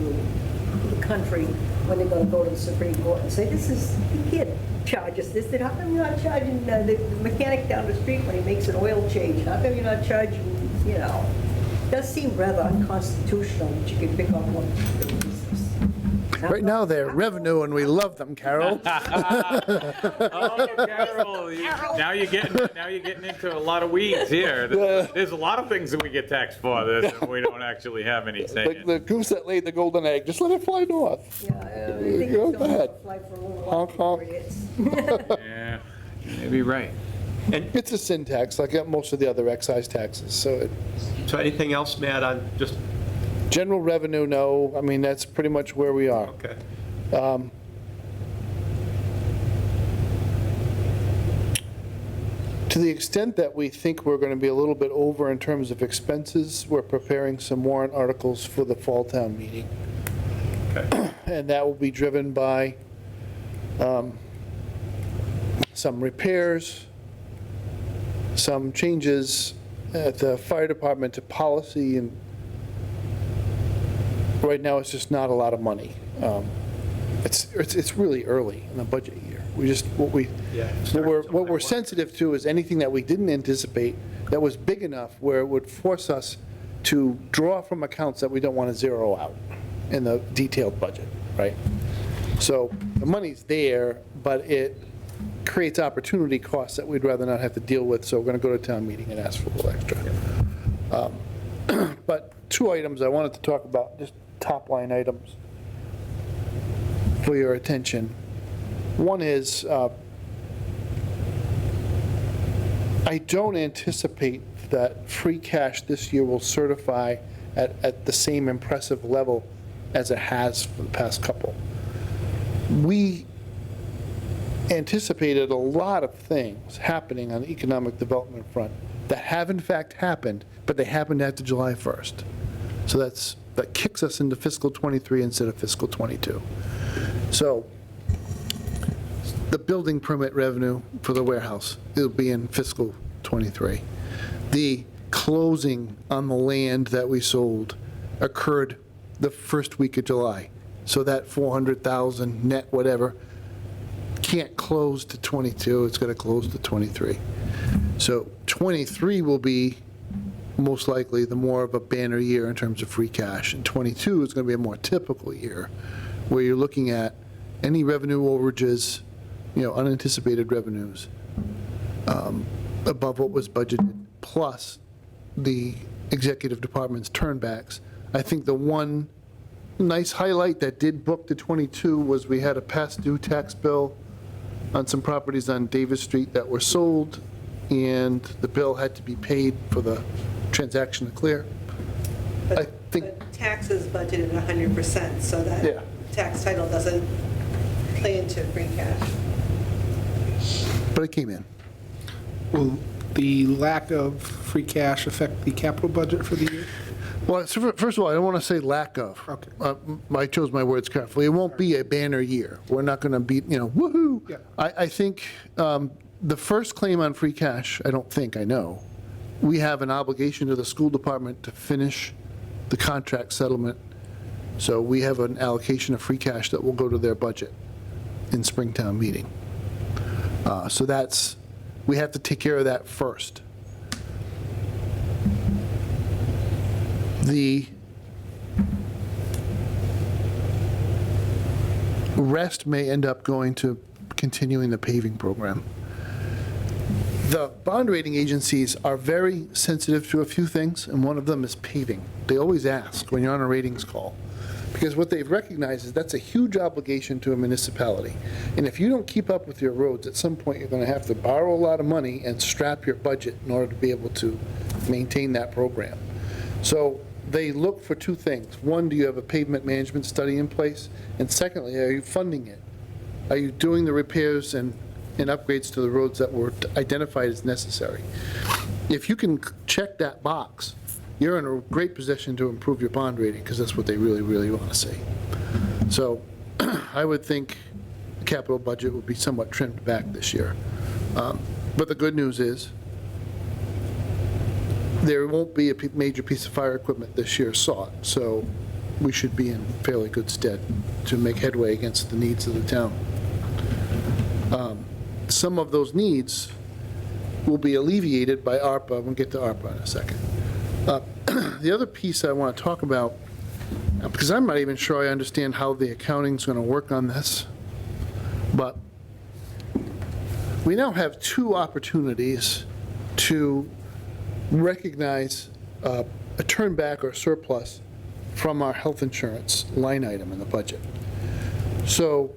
the country, when they're going to go to the Supreme Court and say, this is, you can't charge us this, then how come you're not charging the mechanic down the street when he makes an oil change? How come you're not charging, you know? It does seem rather unconstitutional that you can pick on one business. Right now, they're revenue, and we love them, Carol. Oh, Carol, now you're getting into a lot of weeds here. There's a lot of things that we get taxed for that we don't actually have any say Like in. the goose that laid the golden egg, just let it fly north. Yeah, I think Go it's going ahead. to fly for a little Honk, while. honk. before it hits. Yeah, you may be right. It's a sin tax, like most of the other excise taxes, so So anything else, Matt, on just, general revenue, no, I mean, that's pretty much where we are. okay. To the extent that we think we're going to be a little bit over in terms of expenses, we're preparing some warrant articles for the fall town meeting. Okay. And that will be driven by some repairs, some changes at the fire department to policy, and right now, it's just not a lot of money. It's really early in the budget year. What we're sensitive to is anything that we didn't anticipate that was big enough where it would force us to draw from accounts that we don't want to zero out in the detailed budget, right? So the money's there, but it creates opportunity costs that we'd rather not have to deal with, so we're going to go to town meeting and ask for a little extra. But two items I wanted to talk about, just top-line items for your attention. One is, I don't anticipate that free cash this year will certify at the same impressive level as it has for the past couple. We anticipated a lot of things happening on the economic development front that have in fact happened, but they happened after July 1st. So that kicks us into fiscal '23 instead of fiscal '22. So the building permit revenue for the warehouse, it'll be in fiscal '23. The closing on the land that we sold occurred the first week of July. So that 400,000 net whatever can't close to '22, it's going to close to '23. So '23 will be most likely the more of a banner year in terms of free cash. And '22 is going to be a more typical year where you're looking at any revenue overages, unanticipated revenues above what was budgeted, plus the executive department's turnbacks. I think the one nice highlight that did book to '22 was we had a past due tax bill on some properties on Davis Street that were sold, and the bill had to be paid for the transaction to clear. But I think- but taxes budgeted 100%, so Yeah. that tax title doesn't play into free cash. But it came in. Will the lack of free cash affect the capital budget for the year? Well, so first of all, I don't want to say lack of. Okay. I chose my words carefully. It won't be a banner year. We're not going to be, woohoo. Yeah. I think the first claim on free cash, I know, we have an obligation to the school department to finish the contract settlement. So we have an allocation of free cash that will go to their budget in Springtown meeting. So we have to take care of that first. The rest may end up going to continuing the paving program. The bond rating agencies are very sensitive to a few things, and one of them is paving. They always ask when you're on a ratings call. Because what they've recognized is that's a huge obligation to a municipality. And if you don't keep up with your roads, at some point, you're going to have to borrow a lot of money and strap your budget in order to be able to maintain that program. So they look for two things. One, do you have a pavement management study in place? And secondly, are you funding it? Are you doing the repairs and upgrades to the roads that were identified as necessary? If you can check that box, you're in a great position to improve your bond rating, because that's what they really, really want to see. So I would think the capital budget would be somewhat trimmed back this year. But the good news is, there won't be a major piece of fire equipment this year sought, so we should be in fairly good stead to make headway against the needs of the town. Some of those needs will be alleviated by ARPA. We'll get to ARPA in a second. The other piece I want to talk about, because I'm not even sure I understand how the accounting's going to work on this, but we now have two opportunities to recognize a turn back or surplus from our health insurance line item in the budget. So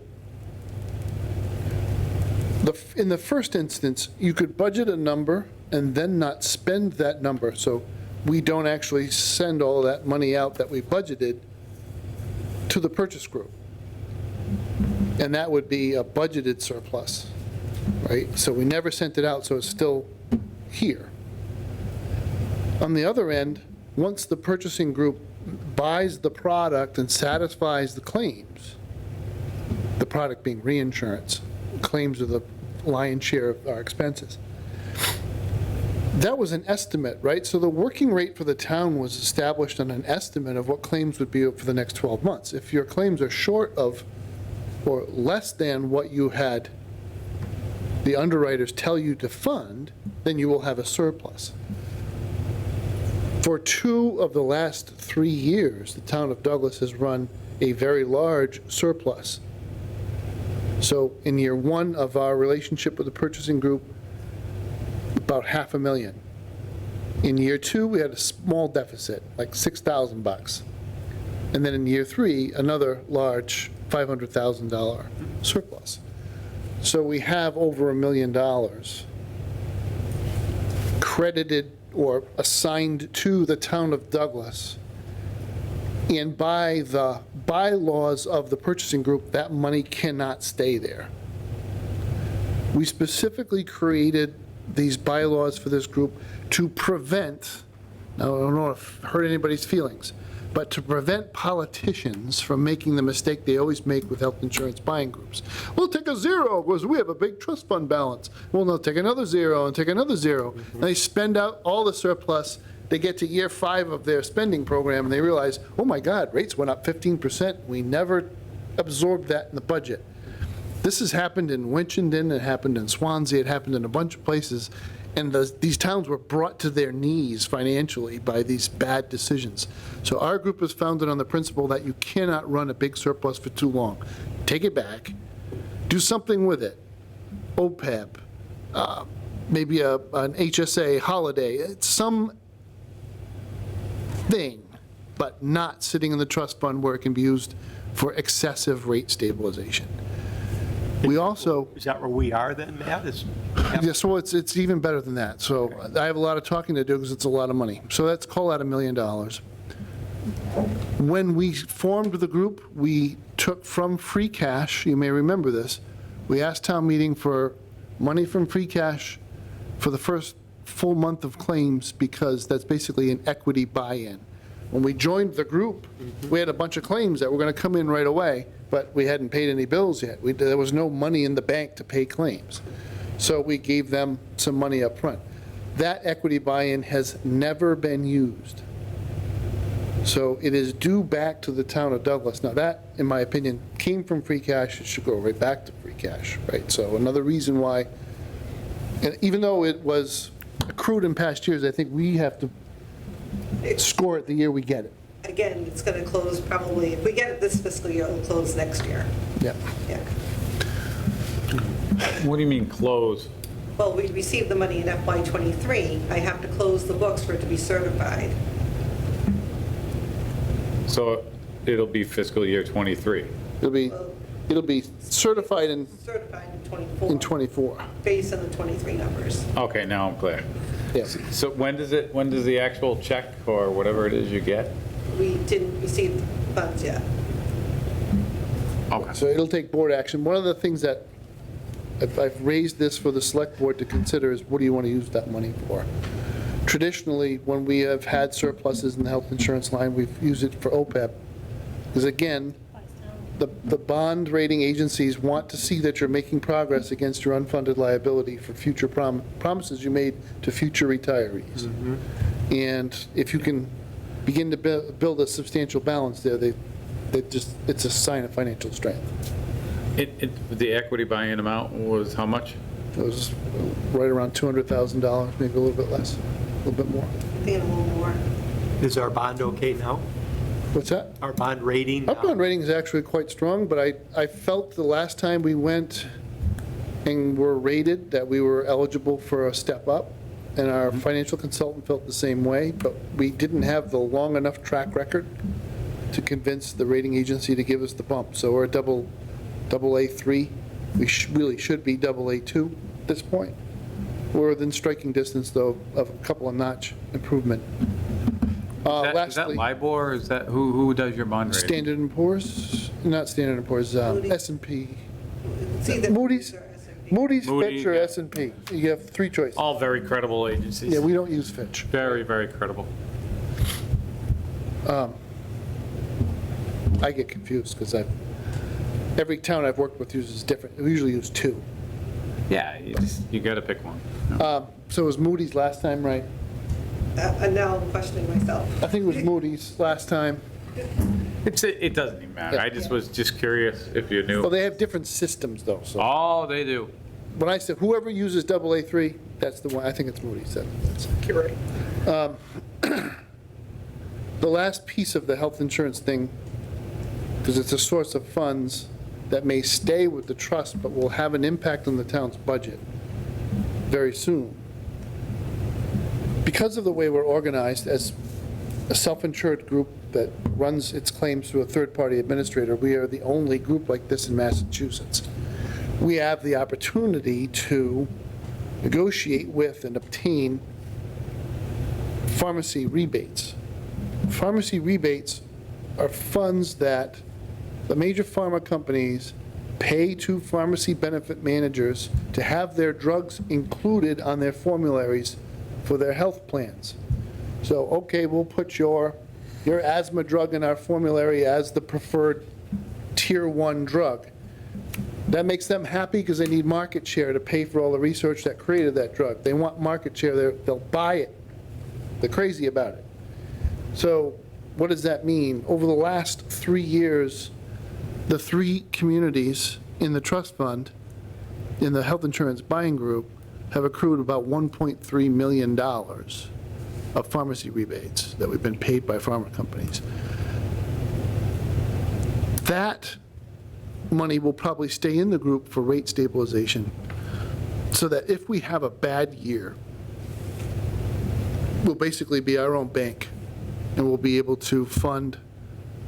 in the first instance, you could budget a number and then not spend that number. So we don't actually send all that money out that we budgeted to the purchase group. And that would be a budgeted surplus, right? So we never sent it out, so it's still here. On the other end, once the purchasing group buys the product and satisfies the claims, the product being reinsurance, claims are the lion's share of our expenses. That was an estimate, right? So the working rate for the town was established on an estimate of what claims would be for the next 12 months. If your claims are short of or less than what you had the underwriters tell you to fund, then you will have a surplus. For 2 of the last 3 years, the town of Douglas has run a very large surplus. So in year 1 of our relationship with the purchasing group, about $500,000. In year 2, we had a small deficit, like $6,000. And then in year 3, another large $500,000 surplus. So we have over $1 million credited or assigned to the town of Douglas. And by the bylaws of the purchasing group, that money cannot stay there. We specifically created these bylaws for this group to prevent, now I don't want to hurt anybody's feelings, but to prevent politicians from making the mistake they always make with health insurance buying groups. We'll take a 0 because we have a big trust fund balance. Well, no, take another 0 and take another 0. And they spend out all the surplus. They get to year 5 of their spending program and they realize, oh my God, rates went up 15%. We never absorbed that in the budget. This has happened in Winchendon, it happened in Swansea, it happened in a bunch of places, and these towns were brought to their knees financially by these bad decisions. So our group is founded on the principle that you cannot run a big surplus for too long. Take it back, do something with it. OPEB, maybe an HSA holiday, it's some thing, but not sitting in the trust fund where it can be used for excessive rate stabilization. We also, Is that where we are then, Matt? yeah, so it's even better than that. So I have a lot of talking to do because it's a lot of money. So let's call that $1 million. When we formed the group, we took from free cash, you may remember this, we asked town meeting for money from free cash for the first full month of claims because that's basically an equity buy-in. When we joined the group, we had a bunch of claims that were going to come in right away, but we hadn't paid any bills yet. There was no money in the bank to pay claims. So we gave them some money up front. That equity buy-in has never been used. So it is due back to the town of Douglas. Now that, in my opinion, came from free cash. It should go right back to free cash, right? So another reason why, and even though it was accrued in past years, I think we have to score it the year we get it. Again, it's going to close probably, if we get it this fiscal year, it'll close next year. Yeah. Yeah. What do you mean close? Well, we received the money in FY '23. I have to close the books for it to be certified. So it'll be fiscal year '23. It'll be certified in Certified in '24. 24. Based on the '23 numbers. Okay, now I'm clear. Yes. So when does the actual check or whatever it is you get? We didn't receive funds yet. Okay. So it'll take board action. One of the things that I've raised this for the select board to consider is, what do you want to use that money for? Traditionally, when we have had surpluses in the health insurance line, we've used it for OPEB. Because again, the bond rating agencies want to see that you're making progress against your unfunded liability for future promises you made to future retirees. And if you can begin to build a substantial balance there, it's a sign of financial strength. The equity buy-in amount was how much? It was right around $200,000, maybe a little bit less, a little bit more. I think a little more. Is our bond okay now? What's that? Our bond rating? Our bond rating is actually quite strong, but I felt the last time we went and were rated that we were eligible for a step up, and our financial consultant felt the same way, but we didn't have the long enough track record to convince the rating agency to give us the bump. So we're AA3. We really should be AA2 at this point. We're within striking distance, though, of a couple of notch improvement. Is that LIBOR? Is that, who does your bond rating? Standard & Poor's, not Standard & Poor's, S&P. It's either Moody's, or S&P. Moody's, Moody, Fitch, or yeah. S&P. You have three choices. All very credible agencies. Yeah, we don't use Fitch. Very, very credible. I get confused because every town I've worked with uses different. We usually use two. Yeah, you got to pick one. So it was Moody's last time, right? And now I'm questioning myself. I think it was Moody's last time. It doesn't even matter. Yeah. I just was curious if you knew. Well, they have different systems, though. So Oh, they do. when I said whoever uses AA3, that's the one. I think it's Moody's. That's accurate. The last piece of the health insurance thing, because it's a source of funds that may stay with the trust but will have an impact on the town's budget very soon. Because of the way we're organized as a self-insured group that runs its claims through a third-party administrator, we are the only group like this in Massachusetts. We have the opportunity to negotiate with and obtain pharmacy rebates. Pharmacy rebates are funds that the major pharma companies pay to pharmacy benefit managers to have their drugs included on their formularies for their health plans. So, okay, we'll put your asthma drug in our formulary as the preferred tier 1 drug. That makes them happy because they need market share to pay for all the research that created that drug. They want market share, they'll buy it. They're crazy about it. So what does that mean? Over the last 3 years, the 3 communities in the trust fund, in the health insurance buying group, have accrued about $1.3 million of pharmacy rebates that we've been paid by pharma companies. That money will probably stay in the group for rate stabilization, so that if we have a bad year, we'll basically be our own bank, and we'll be able to fund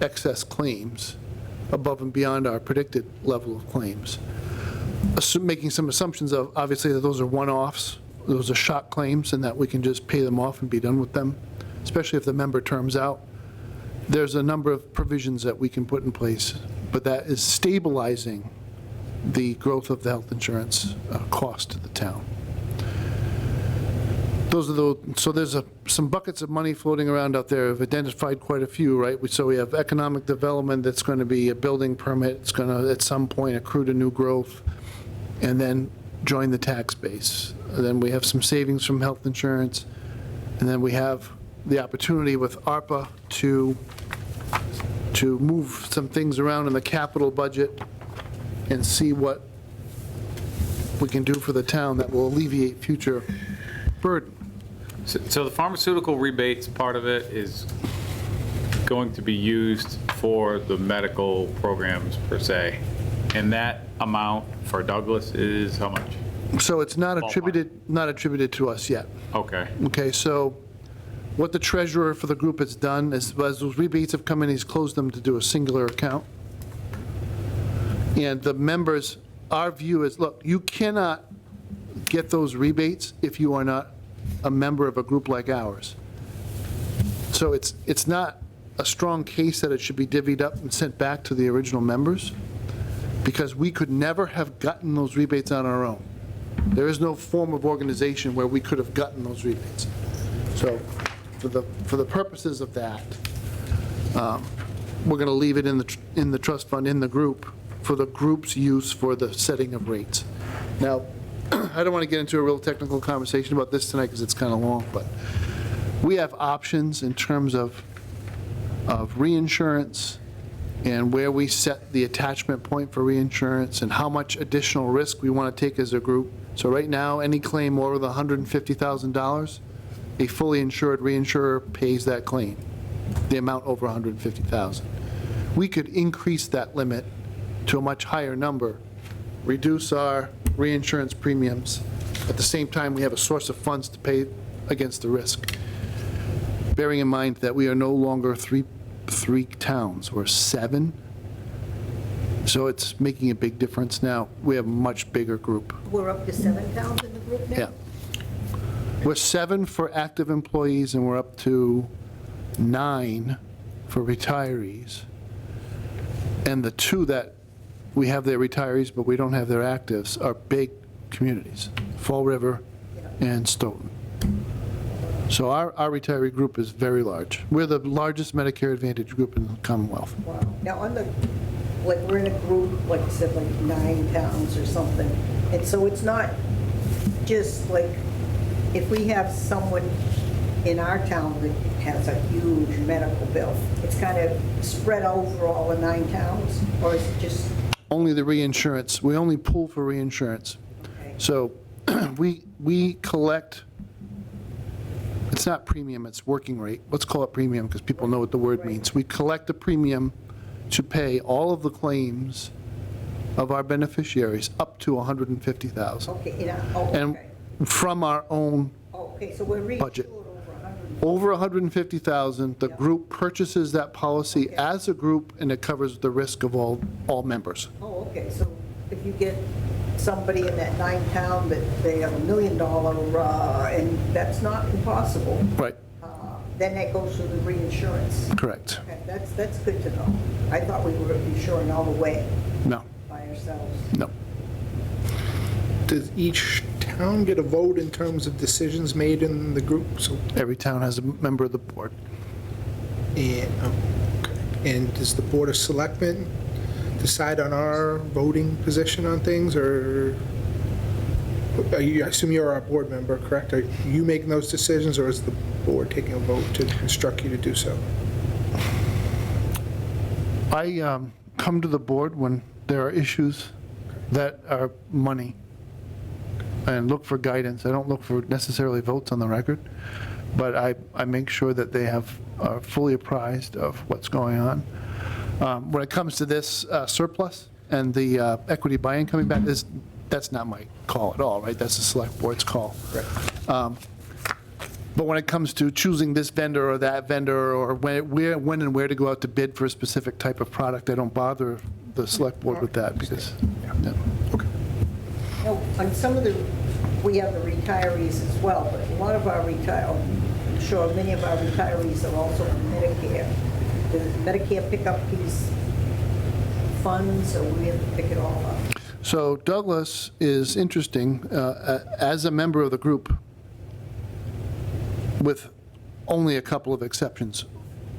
excess claims above and beyond our predicted level of claims. Making some assumptions of, obviously, that those are one-offs, those are shock claims, and that we can just pay them off and be done with them, especially if the member terms out. There's a number of provisions that we can put in place, but that is stabilizing the growth of the health insurance cost to the town. So there's some buckets of money floating around out there. I've identified quite a few, right? So we have economic development that's going to be a building permit. It's going to, at some point, accrue to new growth and then join the tax base. And then we have some savings from health insurance. And then we have the opportunity with ARPA to move some things around in the capital budget and see what we can do for the town that will alleviate future burden. So the pharmaceutical rebates part of it is going to be used for the medical programs per se. And that amount for Douglas is how much? So it's not attributed to us yet. Okay. Okay, so What the treasurer for the group has done is, as those rebates have come in, he's closed them to do a singular account. And the members, our view is, look, you cannot get those rebates if you are not a member of a group like ours. So it's not a strong case that it should be divvied up and sent back to the original members, because we could never have gotten those rebates on our own. There is no form of organization where we could have gotten those rebates. So for the purposes of that, we're going to leave it in the trust fund, in the group, for the group's use for the setting of rates. Now, I don't want to get into a real technical conversation about this tonight because it's kind of long, but we have options in terms of reinsurance and where we set the attachment point for reinsurance and how much additional risk we want to take as a group. So right now, any claim over the $150,000, a fully insured reinsurer pays that claim, the amount over $150,000. We could increase that limit to a much higher number, reduce our reinsurance premiums. At the same time, we have a source of funds to pay against the risk. Bearing in mind that we are no longer three towns, we're 7. So it's making a big difference now. We have a much bigger group. We're up to 7 towns in the group now? Yeah. We're 7 for active employees, and we're up to 9 for retirees. And the 2 that we have their retirees, but we don't have their actives, are big communities, Fall River and Stoughton. So our retiree group is very large. We're the largest Medicare Advantage group in the Commonwealth. Wow. Now, like, we're in a group, like you said, like 9 towns or something. And so it's not just like, if we have someone in our town that has a huge medical bill, it's kind of spread over all the 9 towns? Or is it just? Only the reinsurance. We only pool for reinsurance. Okay. So we collect, it's not premium, it's working rate. Let's call it premium because people know what the word means. We collect a premium to pay all of the claims of our beneficiaries up to $150,000. Okay, And from our own okay, so we're budget. over 100. Over $150,000, the group purchases that policy as a group, and it covers the risk of all members. Oh, okay, so if you get somebody in that 9 town that they have $1 million, and that's not impossible, Right, then that goes through the reinsurance. correct. Okay, that's good to know. I thought we were insuring all the way No, by ourselves. no. Does each town get a vote in terms of decisions made in the group? So, Every town has a member of the board. and does the Board of Selectmen decide on our voting position on things, or I assume you're our board member, correct? Are you making those decisions, or is the board taking a vote to instruct you to do so? I come to the board when there are issues that are money and look for guidance. I don't look for necessarily votes on the record, but I make sure that they are fully apprised of what's going on. When it comes to this surplus and the equity buy-in coming back, that's not my call at all, right? That's the select board's call. Right. But when it comes to choosing this vendor or that vendor, or when and where to go out to bid for a specific type of product, I don't bother the select board with that because, yeah. Okay. No, on some of we have the retirees as well, but a lot of our I'm sure many of our retirees are also on Medicare. Does Medicare pick up these funds, or we have to pick it all up? So Douglas is interesting. As a member of the group, with only a couple of exceptions,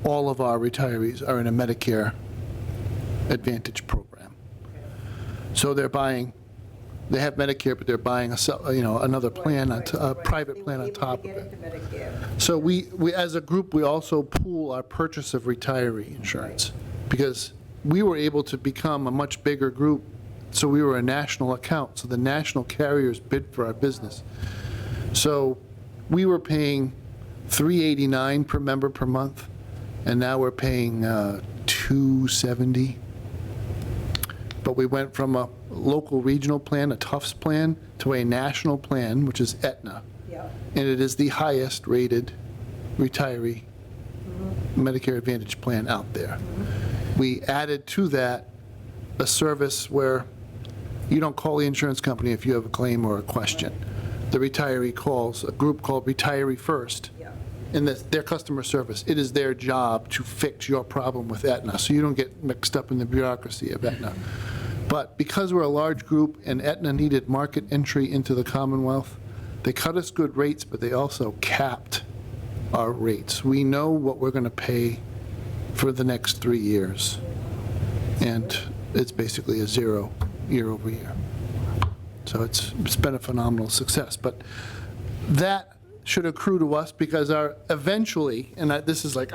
all of our retirees are in a Medicare Advantage program. So they have Medicare, but they're buying another plan, a private plan on top of it. So we, as a group, we also pool our purchase of retiree insurance, because we were able to become a much bigger group, so we were a national account, so the national carriers bid for our business. So we were paying $389 per member per month, and now we're paying $270. But we went from a local regional plan, a Tufts plan, to a national plan, which is Aetna. Yeah. And it is the highest rated retiree Medicare Advantage plan out there. We added to that a service where you don't call the insurance company if you have a claim or a question. The retiree calls a group called Retiree First, Yeah. and that's their customer service. It is their job to fix your problem with Aetna, so you don't get mixed up in the bureaucracy of Aetna. But because we're a large group and Aetna needed market entry into the Commonwealth, they cut us good rates, but they also capped our rates. We know what we're going to pay for the next 3 years, and it's basically a zero year over year. So it's been a phenomenal success. But that should accrue to us because our eventually, and this is like,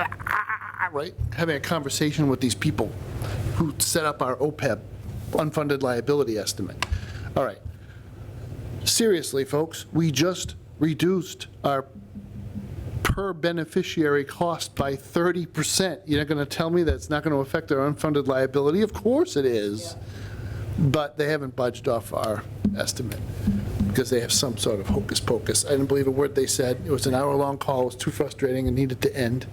right, having a conversation with these people who set up our OPEB, unfunded liability estimate. All right. Seriously, folks, we just reduced our per beneficiary cost by 30%. You're not going to tell me that's not going to affect our unfunded liability? Of course it is. But they haven't budged off our estimate because they have some sort of hocus pocus. I didn't believe a word they said. It was an hour-long call. It was too frustrating and needed to end.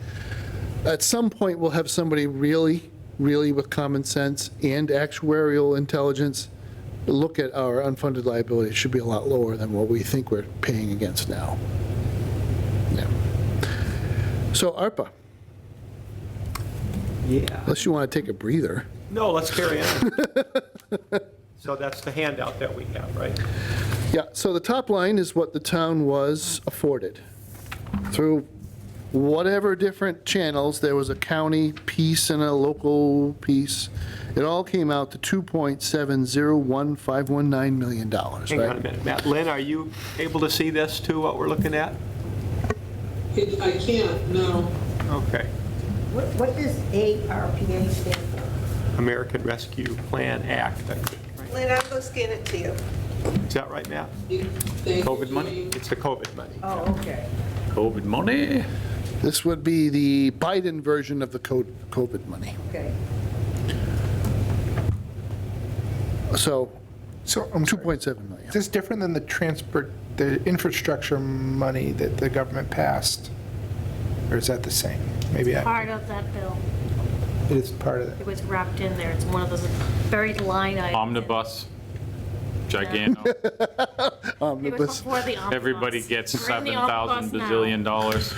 At some point, we'll have somebody really with common sense and actuarial intelligence look at our unfunded liability. It should be a lot lower than what we think we're paying against now. Yeah. So ARPA, Yeah. unless you want to take a breather. No, let's carry on. So that's the handout that we have, right? Yeah, so the top line is what the town was afforded. Through whatever different channels, there was a county piece and a local piece. It all came out to $2.701519 million, Hang on a right? minute, Matt. Lynn, are you able to see this too, what we're looking at? I can't, no. Okay. What does ARPA stand for? American Rescue Plan Act, I think, right? Lynn, I'll go scan it to you. Is that right, Matt? Thank you, COVID money? Jane. It's the COVID money. Oh, okay. COVID money? This would be the Biden version of the COVID money. Okay. So So, I'm sorry. 2.7 million. Is this different than the infrastructure money that the government passed? Or is that the same? Maybe Part of that bill, it is part of it it. was wrapped in there. It's one of those buried line items. Omnibus, giganto. It was Omnibus. before the omnibus. Everybody gets We're in the 7,000 omnibus now. bazillion dollars,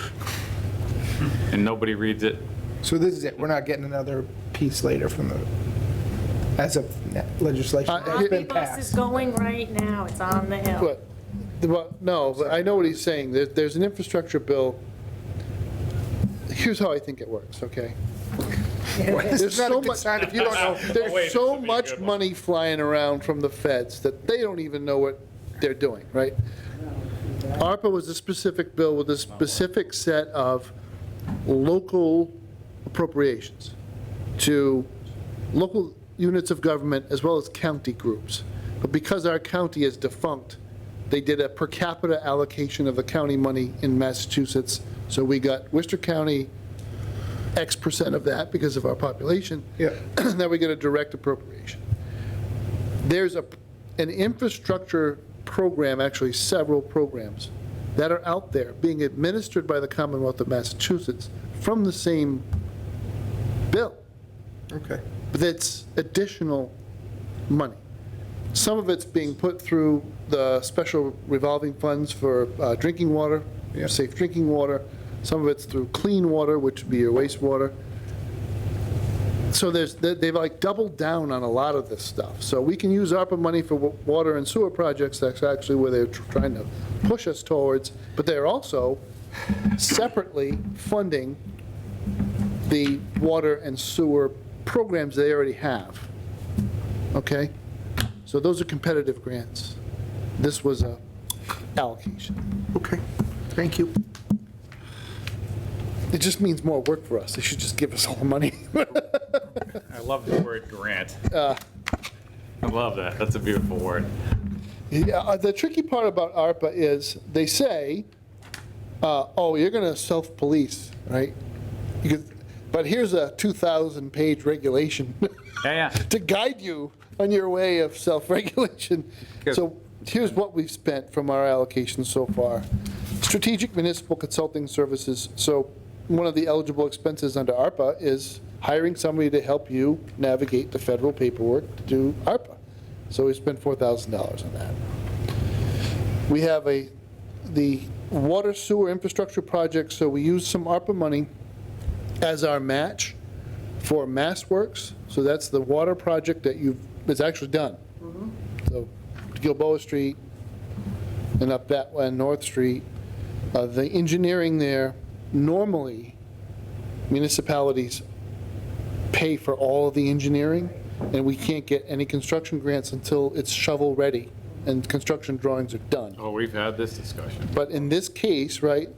and nobody reads it. So this is it, we're not getting another piece later from the, as of legislation that's been Omnibus is passed. going right now. It's on the hill. No, but I know what he's saying. There's an infrastructure bill. Here's how I think it works, okay? This is not a good sign if you don't know. There's so much money flying around from the feds that they don't even know what they're doing, right? ARPA was a specific bill with a specific set of local appropriations to local units of government as well as county groups. But because our county is defunct, they did a per capita allocation of the county money in Massachusetts. So we got Worcester County X percent of that because of our population. Yeah. Then we get a direct appropriation. There's an infrastructure program, actually several programs, that are out there being administered by the Commonwealth of Massachusetts from the same bill. Okay. But it's additional money. Some of it's being put through the special revolving funds for drinking water, Yeah. safe drinking water. Some of it's through clean water, which would be your wastewater. So they've like doubled down on a lot of this stuff. So we can use ARPA money for water and sewer projects. That's actually where they're trying to push us towards. But they're also separately funding the water and sewer programs they already have. Okay? So those are competitive grants. This was a allocation. Okay, thank you. It just means more work for us. They should just give us all the money. I love the word grant. I love that. That's a beautiful word. Yeah, the tricky part about ARPA is they say, oh, you're going to self-police, right? But here's a 2,000-page regulation Yeah. to guide you on your way of self-regulation. Good. So here's what we've spent from our allocation so far. Strategic municipal consulting services. So one of the eligible expenses under ARPA is hiring somebody to help you navigate the federal paperwork to do ARPA. So we spent $4,000 on that. We have the water sewer infrastructure project, so we use some ARPA money as our match for MassWorks. So that's the water project that it's actually done. So Gilboa Street and up that one, North Street. The engineering there, normally municipalities pay for all of the engineering, and we can't get any construction grants until it's shovel-ready and construction drawings are done. Oh, we've had this discussion. But in this case, right,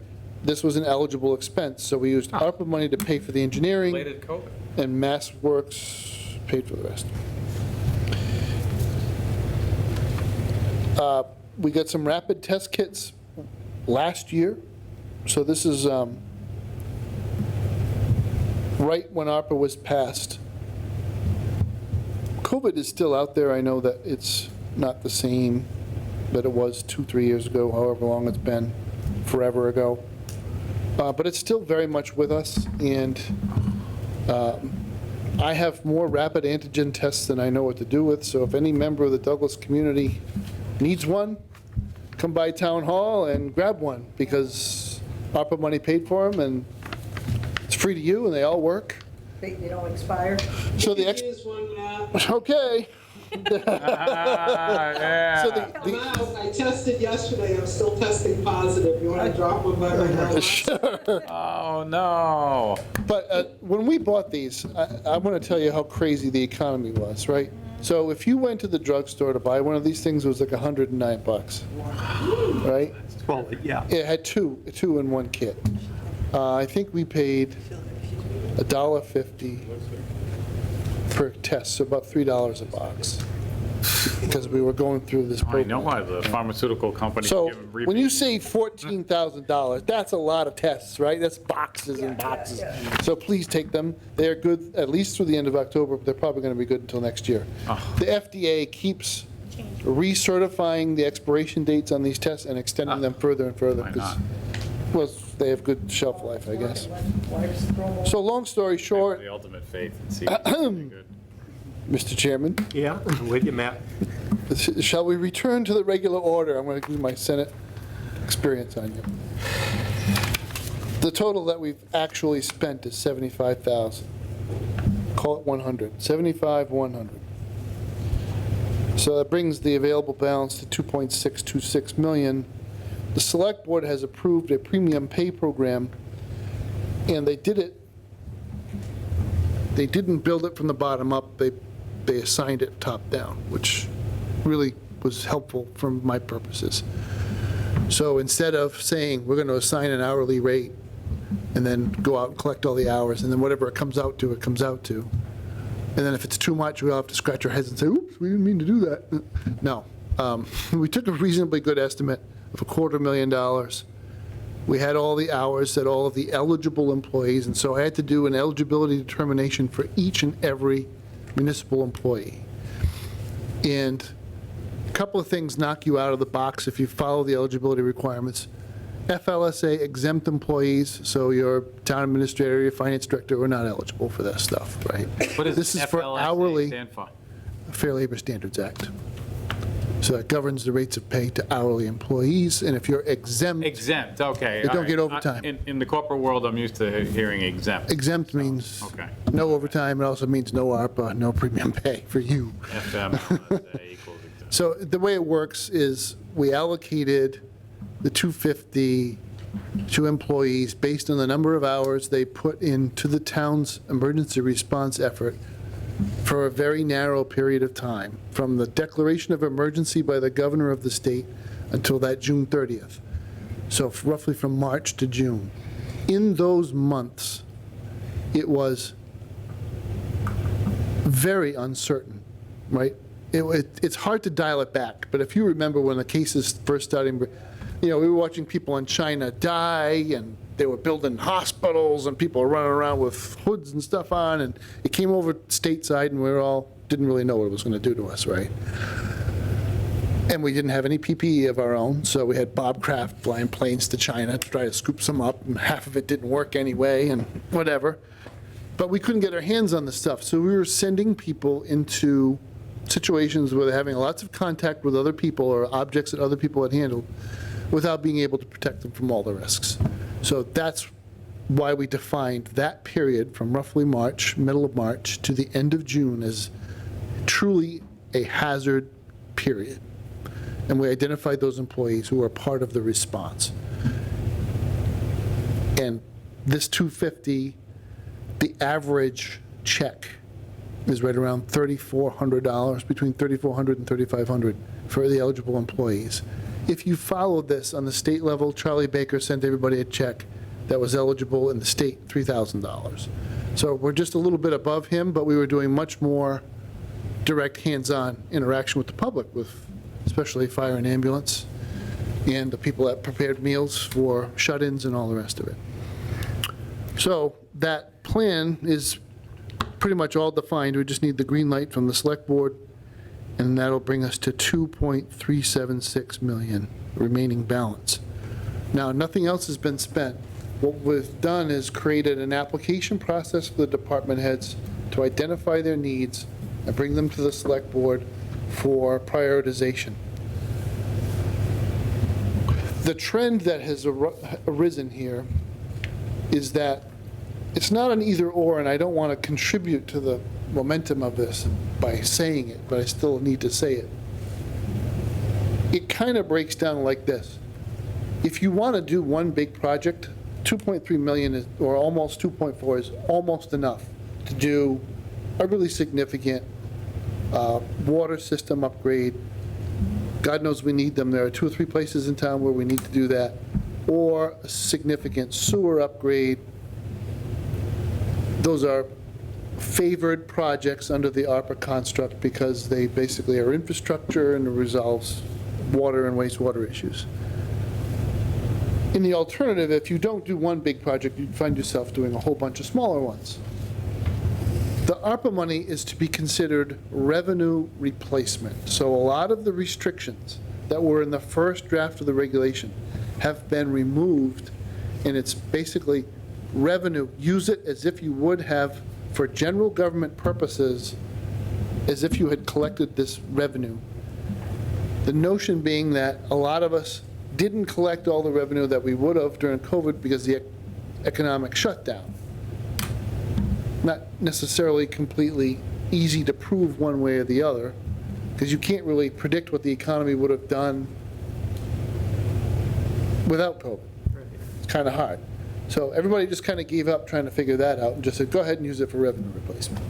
this was an eligible expense, so we used ARPA money to pay for the engineering, Related COVID. and MassWorks paid for the rest. We got some rapid test kits last year, so this is right when ARPA was passed. COVID is still out there. I know that it's not the same that it was 2-3 years ago, however long it's been, forever ago. But it's still very much with us, and I have more rapid antigen tests than I know what to do with, so if any member of the Douglas community needs one, come by Town Hall and grab one, because ARPA money paid for them, and it's free to you, and they all work. They don't expire? So the Here's one, Matt. okay. Yeah. So I'm out. I tested yesterday. I'm still testing positive. You want to drop one by my house? Sure. Oh, no. But when we bought these, I want to tell you how crazy the economy was, right? So if you went to the drugstore to buy one of these things, it was like $109, right? Well, yeah. It had two in one kit. I think we paid $1.50 per test, so about $3 a box, because we were going through this I program. know why the pharmaceutical companies So give them when you rebates. say $14,000, that's a lot of tests, right? That's boxes and boxes. So please take them. They're good at least through the end of October, but they're probably going to be good until next year. The FDA keeps recertifying the expiration dates on these tests and extending them further and further. Why 'Cause, not? well, they have good shelf life, I guess. Why just throw them away? So long story short, The ultimate faith and see if it's any good. Mr. Chairman, Yeah, I'm with you, Matt. shall we return to the regular order? I'm going to use my Senate experience on you. The total that we've actually spent is $75,000. Call it 100, 75, 100. So that brings the available balance to 2.626 million. The Select Board has approved a premium pay program, and they didn't build it from the bottom up, they assigned it top down, which really was helpful for my purposes. So instead of saying, we're going to assign an hourly rate, and then go out and collect all the hours, and then whatever it comes out to, it comes out to. And then if it's too much, we'll have to scratch our heads and say, oops, we didn't mean to do that. No. We took a reasonably good estimate of $250,000. We had all the hours that all of the eligible employees, and so I had to do an eligibility determination for each and every municipal employee. And a couple of things knock you out of the box if you follow the eligibility requirements. FLSA exempt employees, so your town administrator, your finance director, are not eligible for that stuff, right? What does This is for FLSA hourly, stand for? Fair Labor Standards Act. So that governs the rates of pay to hourly employees, and if you're exempt, Exempt, okay. They don't all right. get overtime. In the corporate world, I'm used to hearing exempt. exempt means Okay. no overtime, it also means no ARPA, no premium pay for you. FM, LSA equals exempt. So the way it works is we allocated the 250 to employees based on the number of hours they put into the town's emergency response effort for a very narrow period of time, from the declaration of emergency by the governor of the state until that June 30th. So roughly from March to June. In those months, it was very uncertain, right? It's hard to dial it back, but if you remember when the cases first started, we were watching people in China die, and they were building hospitals, and people were running around with hoods and stuff on, and it came over stateside, and we all didn't really know what it was going to do to us, right? And we didn't have any PPE of our own, so we had Bob Kraft flying planes to China to try to scoop some up, and half of it didn't work anyway, and whatever. But we couldn't get our hands on the stuff, so we were sending people into situations where they're having lots of contact with other people or objects that other people had handled without being able to protect them from all the risks. So that's why we defined that period from roughly March, middle of March, to the end of June as truly a hazard period. And we identified those employees who were part of the response. And this 250, the average check is right around $3,400, between $3,400 and $3,500 for the eligible employees. If you followed this on the state level, Charlie Baker sent everybody a check that was eligible in the state, $3,000. So we're just a little bit above him, but we were doing much more direct hands-on interaction with the public, with especially fire and ambulance, and the people that prepared meals for shut-ins and all the rest of it. So that plan is pretty much all defined. We just need the green light from the select board, and that'll bring us to 2.376 million remaining balance. Now, nothing else has been spent. What we've done is created an application process for the department heads to identify their needs and bring them to the select board for prioritization. The trend that has arisen here is that it's not an either or, and I don't want to contribute to the momentum of this by saying it, but I still need to say it. It kind of breaks down like this. If you want to do one big project, 2.3 million is, or almost 2.4 is almost enough to do a really significant water system upgrade. God knows we need them. There are 2 or 3 places in town where we need to do that, or a significant sewer upgrade. Those are favored projects under the ARPA construct because they basically are infrastructure and it resolves water and wastewater issues. In the alternative, if you don't do one big project, you find yourself doing a whole bunch of smaller ones. The ARPA money is to be considered revenue replacement. So a lot of the restrictions that were in the first draft of the regulation have been removed, and it's basically revenue. Use it as if you would have for general government purposes, as if you had collected this revenue. The notion being that a lot of us didn't collect all the revenue that we would have during COVID because of the economic shutdown. Not necessarily completely easy to prove one way or the other, because you can't really predict what the economy would have done without COVID. It's kind of hard. So everybody just kind of gave up trying to figure that out and just said, go ahead and use it for revenue replacement.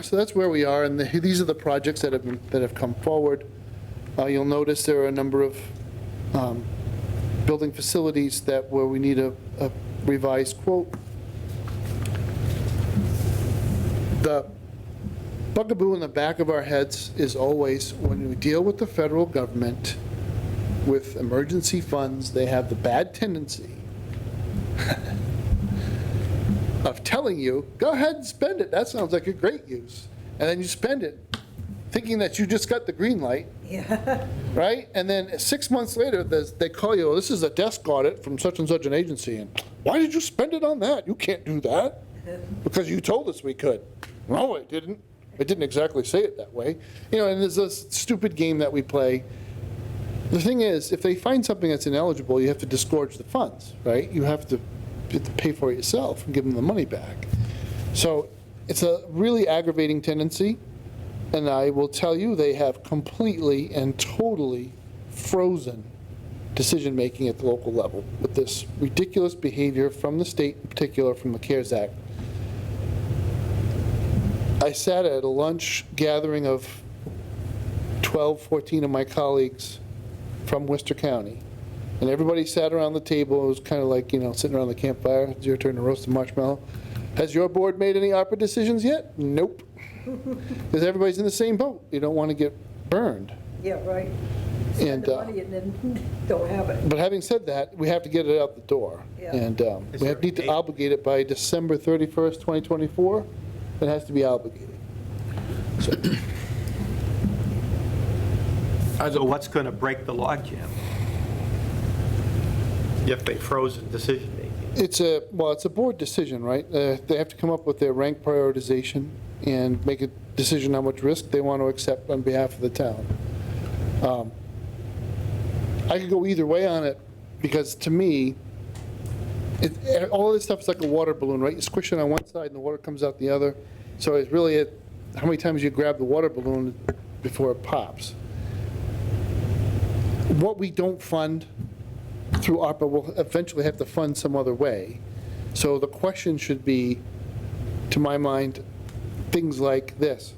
So that's where we are, and these are the projects that have come forward. You'll notice there are a number of building facilities where we need a revised quote. The bugaboo in the back of our heads is always when we deal with the federal government with emergency funds, they have the bad tendency of telling you, go ahead and spend it. That sounds like a great use. And then you spend it thinking that you just got the green light. Yeah. Right? And then 6 months later, they call you, oh, this is a desk audit from such and such an agency. And why did you spend it on that? You can't do that. Because you told us we could. No, it didn't. It didn't exactly say it that way. You know, and there's this stupid game that we play. The thing is, if they find something that's ineligible, you have to disgorge the funds, right? You have to pay for it yourself and give them the money back. So it's a really aggravating tendency. And I will tell you, they have completely and totally frozen decision-making at the local level with this ridiculous behavior from the state, in particular from the CARES Act. I sat at a lunch gathering of 12, 14 of my colleagues from Worcester County, and everybody sat around the table. It was kind of like, you know, sitting around the campfire. It's your turn to roast a marshmallow. Has your board made any ARPA decisions yet? Nope. Because everybody's in the same boat. You don't want to get burned. Yeah, right. Spend the money and then don't have it. But having said that, we have to get it out the door. Yeah. And we need to obligate it by December 31st, 2024. It has to be obligated. So. So what's going to break the logjam? If they froze in decision-making? It's a board decision, right? They have to come up with their rank prioritization and make a decision how much risk they want to accept on behalf of the town. I could go either way on it, because to me, all this stuff is like a water balloon, right? You squish it on one side and the water comes out the other. So it's really how many times you grab the water balloon before it pops. What we don't fund through ARPA, we'll eventually have to fund some other way. So the question should be, to my mind, things like this.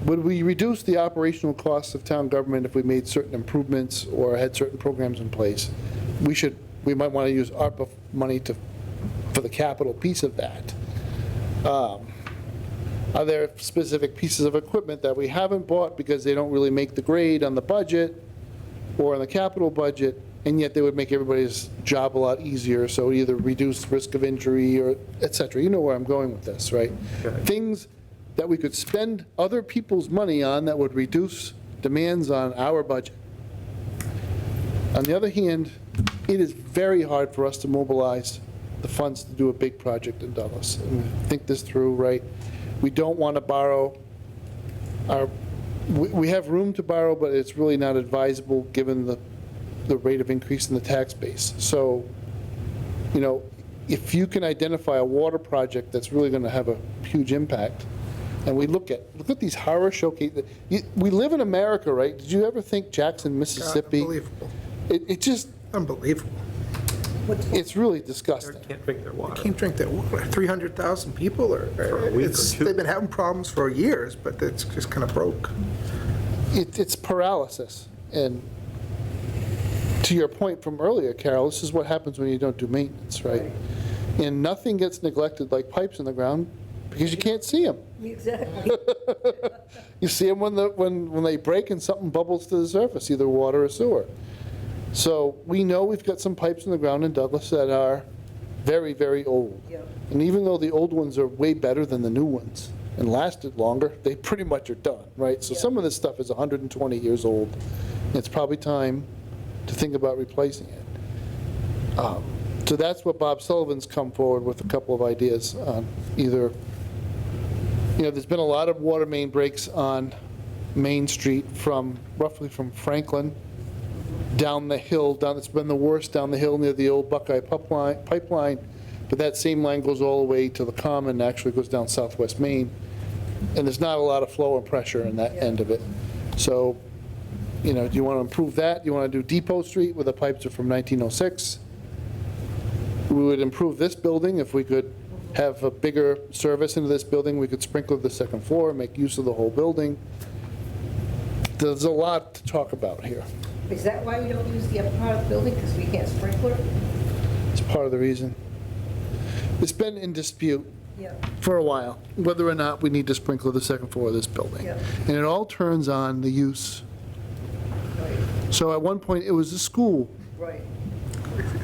Would we reduce the operational costs of town government if we made certain improvements or had certain programs in place? We might want to use ARPA money for the capital piece of that. Are there specific pieces of equipment that we haven't bought because they don't really make the grade on the budget or on the capital budget, and yet they would make everybody's job a lot easier, so either reduce risk of injury or et cetera. You know where I'm going with this, right? Okay. Things that we could spend other people's money on that would reduce demands on our budget. On the other hand, it is very hard for us to mobilize the funds to do a big project in Douglas. And think this through, right? We don't want to borrow we have room to borrow, but it's really not advisable given the rate of increase in the tax base. So, if you can identify a water project that's really going to have a huge impact, and we look at these horror showcases. We live in America, right? Did you ever think Jackson, Mississippi? Unbelievable. It just, Unbelievable. it's really They disgusting. can't drink their water. Can't drink that water. 300,000 people are, For a week or two. they've been having problems for years, but it's just kind of broke. It's paralysis. And to your point from earlier, Carol, this is what happens when you don't do maintenance, right? And nothing gets neglected like pipes in the ground because you can't see them. Exactly. You see them when they break and something bubbles to the surface, either water or sewer. So we know we've got some pipes in the ground in Douglas that are very, very old. Yep. And even though the old ones are way better than the new ones and lasted longer, they pretty much are done, right? So Yep. some of this stuff is 120 years old. And it's probably time to think about replacing it. So that's what Bob Sullivan's come forward with, a couple of ideas on either, there's been a lot of water main breaks on Main Street roughly from Franklin down the hill, it's been the worst down the hill near the old Buckeye pipeline, but that same line goes all the way to the Common, actually goes down Southwest Main, and there's not a lot of flow and pressure in that end of it. So, do you want to improve that? Do you want to do Depot Street where the pipes are from 1906? We would improve this building if we could have a bigger service into this building. We could sprinkle the second floor, make use of the whole building. There's a lot to talk about here. Is that why we don't use the upper part of the building, because we can't sprinkler? It's part of the reason. It's been in dispute Yeah. for a while, whether or not we need to sprinkle the second floor of this building. Yeah. And it all turns on the use. Right, So at one point, it was a school, right.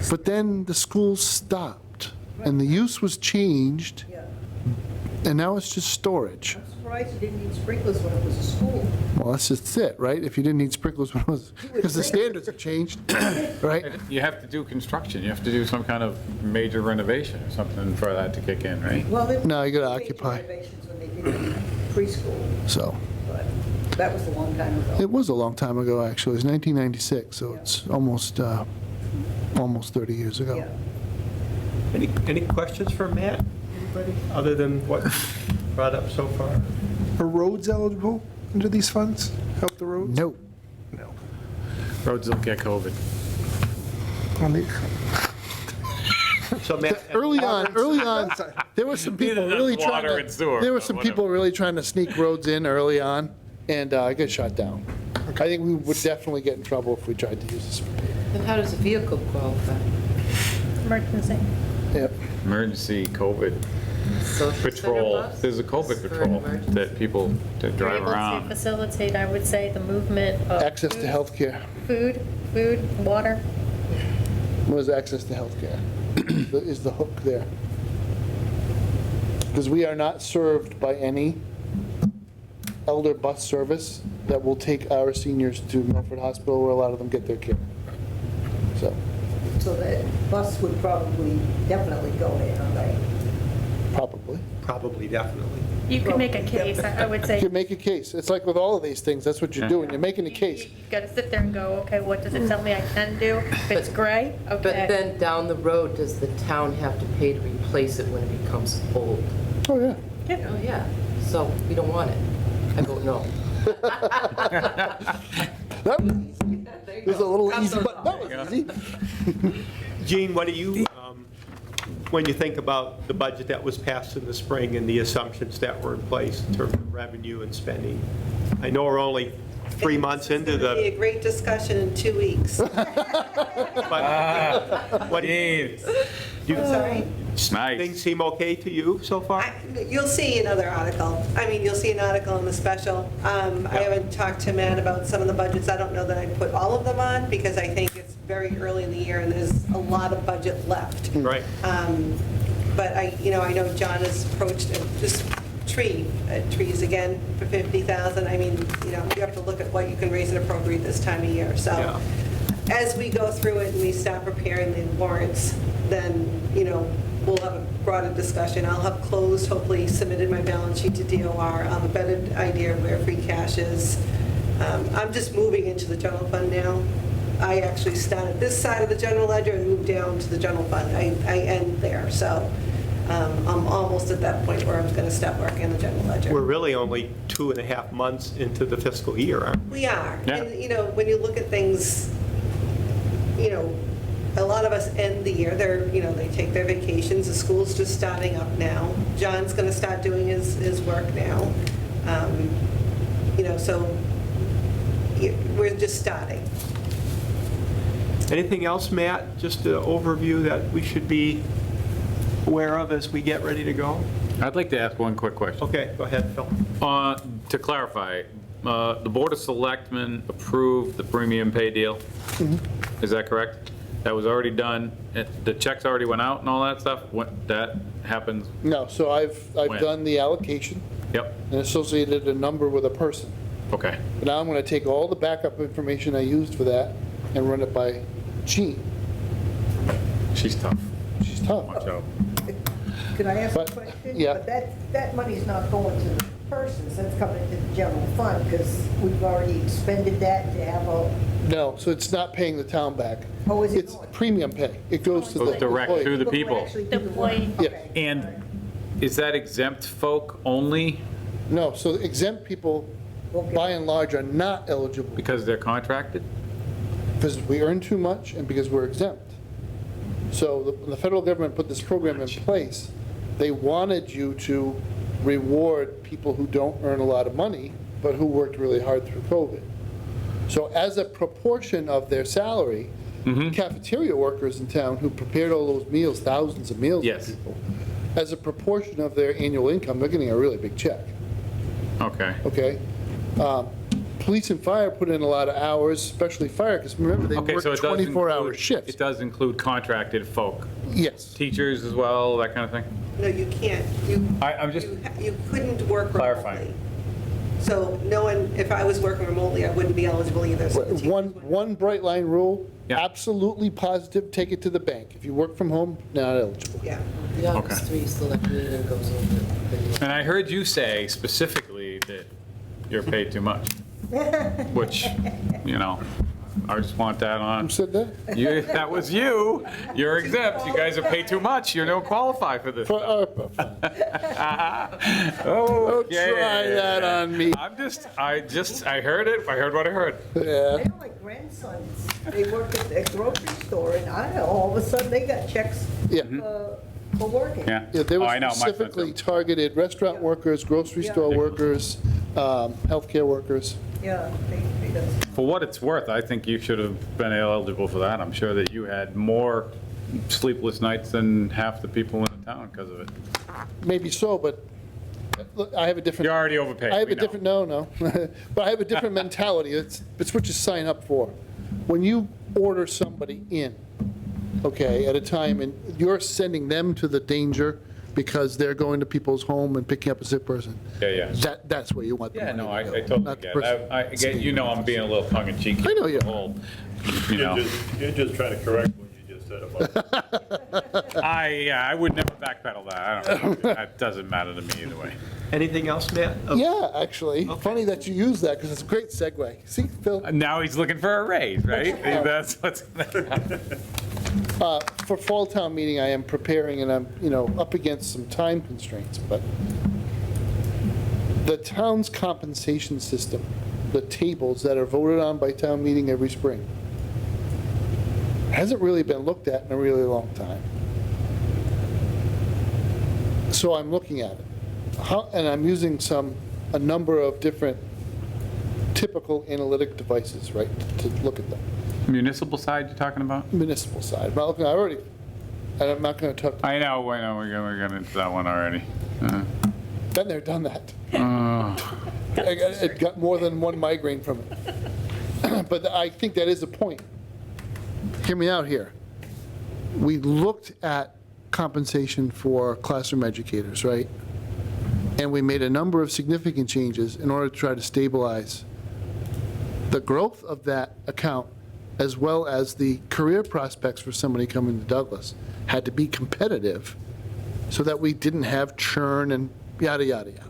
but then the school stopped, and the use was changed, Yeah. and now it's just storage. I'm surprised you didn't need sprinklers when it was a school. Well, that's just it, right? If you didn't need sprinklers, because the standards have changed, right? You have to do construction, you have to do some kind of major renovation or something for that to kick in, right? Well, there No, you gotta were major occupy. renovations when they did preschool, So, but that was a long time ago. it was a long time ago, actually. It was 1996, so it's almost 30 years ago. Yeah. Any questions for Matt? Anybody, other than what brought up so far? Are roads eligible under these funds? Help the roads? No. No. Roads don't get COVID. So Matt, Early on, there were some people Neither really does trying water and sewer, to, there were but some whatever. people really trying to sneak roads in early on, and I got shot down. I think we would definitely get in trouble if we tried to use this. Then how does a vehicle qualify? Emergency. Yep. Emergency COVID Social center patrol, bus? there's a COVID For an patrol emergency? that people that drive You're able to around. facilitate, I would say, the movement of Access to healthcare. food, water. What is access to healthcare? Is the hook there? Because we are not served by any elder bus service that will take our seniors to Milford Hospital, where a lot of them get their care. So, So that bus would probably definitely go there, right? probably. Probably, definitely. You could make a case, I would You say. can make a case. It's like with all of these things, that's what you're doing. You're making a case. You gotta sit there and go, okay, what does it tell me I can do? If it's gray, But okay. then down the road, does the town have to pay to replace it when it becomes old? Oh, yeah. Oh, yeah. So we don't want it. I vote no. That was easy. It was a little easy, but that was easy. Gene, what do you, when you think about the budget that was passed in the spring and the assumptions that were in place in terms of revenue and spending? I know we're only 3 months into It's going to be a the, great discussion in 2 weeks. but what do you, I'm sorry. Nice. things seem okay to you so far? You'll see another article. I mean, you'll see an article in the special. I haven't talked to Matt about some of the budgets. I don't know that I'd put all of them on because I think it's very early in the year and there's a lot of budget left. Right. But I know John has approached this trees again for 50,000. I mean, you have to look at what you can raise and appropriate this time of year. So Yeah. as we go through it and we start preparing the warrants, then, we'll have a broader discussion. I'll have closed, hopefully submitted my balance sheet to DOR. I'll have a better idea of where free cash is. I'm just moving into the general fund now. I actually started this side of the general ledger and moved down to the general fund. I end there, so I'm almost at that point where I'm going to stop working on the general ledger. We're really only 2.5 months into the fiscal year, aren't we? We are. Yeah. And, when you look at things, a lot of us end the year, they take their vacations, the school's just starting up now. John's going to start doing his work now. So we're just starting. Anything else, Matt? Just an overview that we should be aware of as we get ready to go? I'd like to ask one quick question. Okay, go ahead, Phil. To clarify, the Board of Selectmen approved the premium pay deal? Is that correct? That was already done? The checks already went out and all that stuff? That happens? No, so I've When? done the allocation Yep, and associated a number with a person. okay. But now I'm going to take all the backup information I used for that and run it by Jean. She's tough. She's tough. Watch out. Could I ask a But, question? yeah. But that money's not going to the persons, that's coming into the general fund, because we've already expended that to have a, No, so it's not paying the town back. oh, is it? It's premium pay. It goes to Goes the direct employee. to the But we're people. actually The doing the work. employee. Yeah. Okay. And is that exempt folk only No, so exempt people, by and large, are not eligible because they're contracted? because we earn too much and because we're exempt. So when the federal government put this program in place, they wanted you to reward people who don't earn a lot of money, but who worked really hard through COVID. So as a proportion of their salary, cafeteria workers in town who prepared all those meals, thousands of meals for Yes. people, as a proportion of their annual income, they're getting a really big check, Okay. okay? Police and fire put in a lot of hours, especially fire, because remember, they Okay, work so it does 24-hour include, shifts. it does include contracted folk, Yes. teachers as well, that kind of thing? No, you can't. I'm just You couldn't work clarifying. remotely. So no one, if I was working remotely, I wouldn't be eligible either. So the teachers wouldn't. One bright line rule, Yeah. absolutely positive, take it to the bank. If you work from home, not eligible. Yeah. The August 3 select meeting goes over. And I heard you say specifically that you're paid too much, which, I just want that on. Who said that? That was you. You're exempt. You guys are paid too much. You don't qualify for this. For ARPA funds. Oh, Don't try that on me. I heard it. I heard what I heard. I Yeah. know my grandsons, they work at a grocery store, and I know, all of a sudden, they got checks Yeah. for working. Yeah. Yeah, they Oh, were I know. My friends specifically do. targeted restaurant workers, grocery Yeah. store workers, healthcare workers. Yeah, they does. For what it's worth, I think you should have been eligible for that. I'm sure that you had more sleepless nights than half the people in the town because of it. Maybe so, but look, I have a different. You're already overpaid. I have we a know. different, no. But I have a different mentality. It's what you sign up for. When you order somebody in, okay, at a time, and you're sending them to the danger because they're going to people's home and picking up a sick person. Yeah. That's where you want the Yeah, money no, to I go, totally not the get person. it. I get, you know, I'm being a little tongue-in-cheek. I know you are. The whole, You know, You're just trying to correct what you just said about. I would never backpedal that. I don't, that doesn't matter to me either way. Anything else, Matt? Yeah, actually, funny that you use that, because it's a great segue. See, Phil? Now he's looking for a raise, right? That's what's gonna happen. For fall town meeting, I am preparing, and I'm, up against some time constraints, but the town's compensation system, the tables that are voted on by town meeting every spring, hasn't really been looked at in a really long time. So I'm looking at it. And I'm using a number of different typical analytic devices, right, to look at them. Municipal side you're talking about? Municipal side. I'm not looking, I'm not going to talk, I know, we're going into that one already. been there, done that. It got more than one migraine from it. But I think that is a point. Hear me out here. We looked at compensation for classroom educators, right? And we made a number of significant changes in order to try to stabilize the growth of that account, as well as the career prospects for somebody coming to Douglas had to be competitive so that we didn't have churn and yada, yada, yada.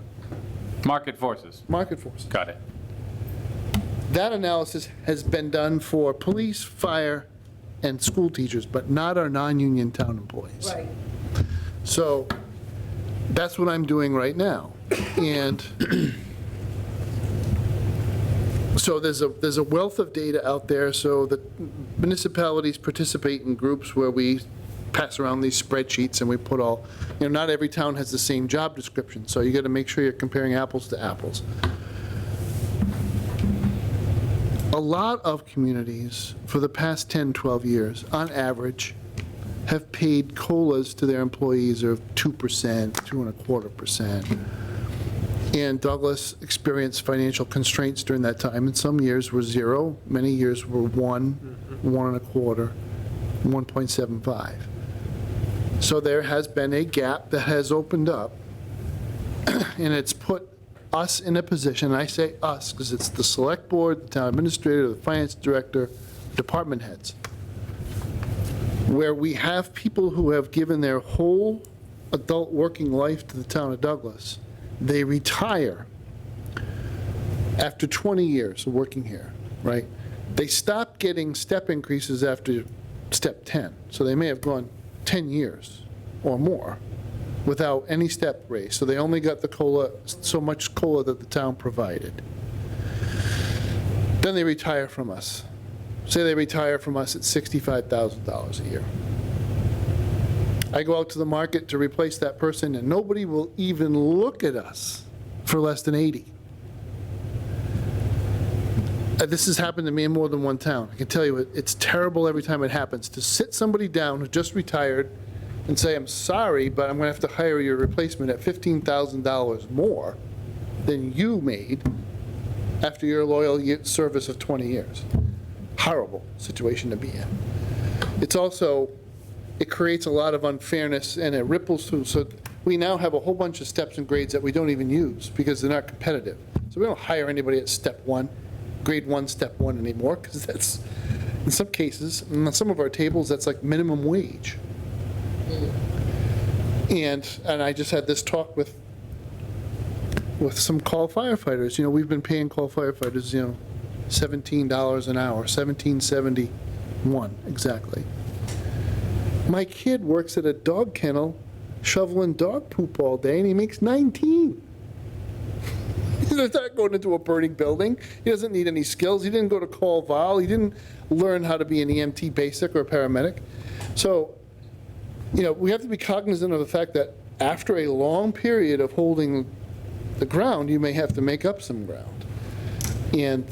Market forces. Market forces. Got it. That analysis has been done for police, fire, and school teachers, but not our non-union town employees. Right. So that's what I'm doing right now. And so there's a wealth of data out there. So the municipalities participate in groups where we pass around these spreadsheets and we put all, not every town has the same job description. So you got to make sure you're comparing apples to apples. A lot of communities for the past 10, 12 years, on average, have paid COLAs to their employees of 2%, 2.25%. And Douglas experienced financial constraints during that time, and some years were 0, many years were 1, 1.25, 1.75. So there has been a gap that has opened up, and it's put us in a position, and I say us because it's the select board, the town administrator, the finance director, department heads, where we have people who have given their whole adult working life to the town of Douglas. They retire after 20 years of working here, right? They stop getting step increases after step 10. So they may have gone 10 years or more without any step raise. So they only got the COLA, so much COLA that the town provided. Then they retire from us. Say they retire from us at $65,000 a year. I go out to the market to replace that person, and nobody will even look at us for less than 80. This has happened to me in more than one town. I can tell you, it's terrible every time it happens, to sit somebody down who just retired and say, I'm sorry, but I'm going to have to hire your replacement at $15,000 more than you made after your loyal service of 20 years. Horrible situation to be in. It's also, it creates a lot of unfairness, and it ripples through. So we now have a whole bunch of steps and grades that we don't even use because they're not competitive. So we don't hire anybody at step 1, grade 1, step 1 anymore, because that's, in some cases, on some of our tables, that's like minimum wage. And I just had this talk with some call firefighters. We've been paying call firefighters, $17 an hour, $17.71 exactly. My kid works at a dog kennel shoveling dog poop all day, and he makes 19. He's not going into a burning building. He doesn't need any skills. He didn't go to call vol. He didn't learn how to be an EMT basic or a paramedic. So, we have to be cognizant of the fact that after a long period of holding the ground, you may have to make up some ground. And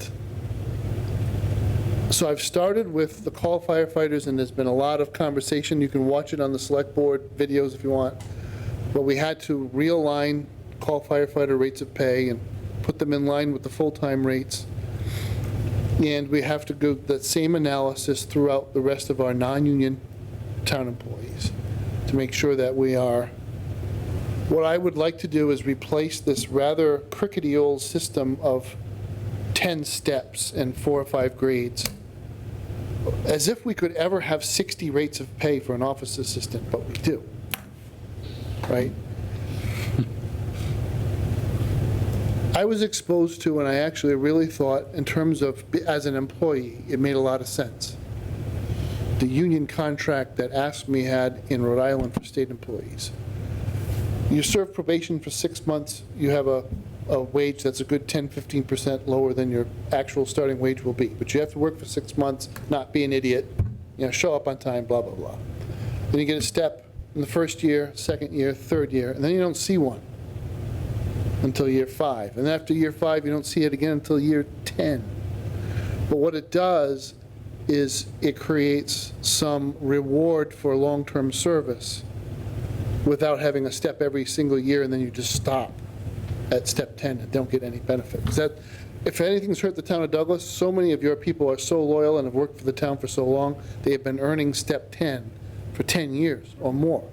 so I've started with the call firefighters, and there's been a lot of conversation. You can watch it on the select board videos if you want. But we had to realign call firefighter rates of pay and put them in line with the full-time rates. And we have to go that same analysis throughout the rest of our non-union town employees to make sure that we are What I would like to do is replace this rather crickety old system of 10 steps and 4 or 5 grades, as if we could ever have 60 rates of pay for an office assistant, but we do, right? I was exposed to, and I actually really thought, in terms of, as an employee, it made a lot of sense. The union contract that AFSCME had in Rhode Island for state employees. You serve probation for 6 months, you have a wage that's a good 10, 15% lower than your actual starting wage will be. But you have to work for 6 months, not be an idiot, show up on time, blah, blah, blah. Then you get a step in the first year, second year, third year, and then you don't see one until year 5. And after year 5, you don't see it again until year 10. But what it does is it creates some reward for long-term service without having a step every single year, and then you just stop at step 10 and don't get any benefit. Because that, if anything's hurt the town of Douglas, so many of your people are so loyal and have worked for the town for so long, they have been earning step 10 for 10 years or more.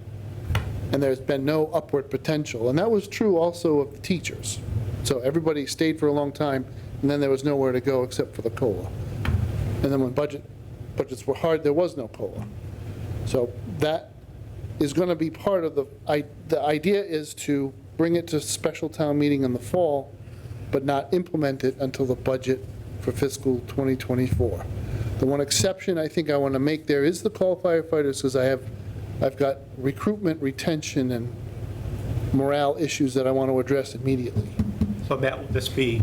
And there's been no upward potential. And that was true also of the teachers. So everybody stayed for a long time, and then there was nowhere to go except for the COLA. And then when budgets were hard, there was no COLA. So that is going to be part of the idea is to bring it to special town meeting in the fall, but not implement it until the budget for fiscal 2024. The one exception I think I want to make there is the call firefighters, because I've got recruitment, retention, and morale issues that I want to address immediately. So Matt, will this be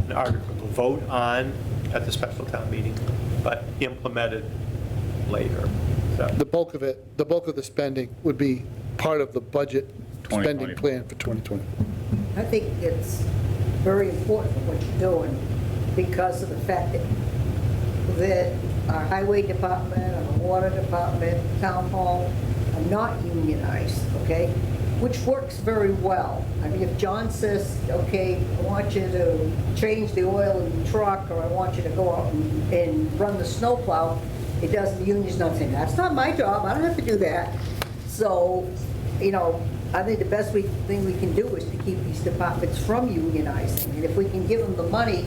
an article to vote on at the special town meeting, but implemented later? The bulk of it, the bulk of the spending would be part of the budget spending plan for 2020. I think it's very important what you're doing because of the fact that our highway department, our water department, town hall are not unionized, okay? Which works very well. I mean, if John says, okay, I want you to change the oil in the truck, or I want you to go out and run the snowplow, it doesn't, the union's not saying, that's not my job, I don't have to do that. So, I think the best thing we can do is to keep these departments from unionizing. And if we can give them the money,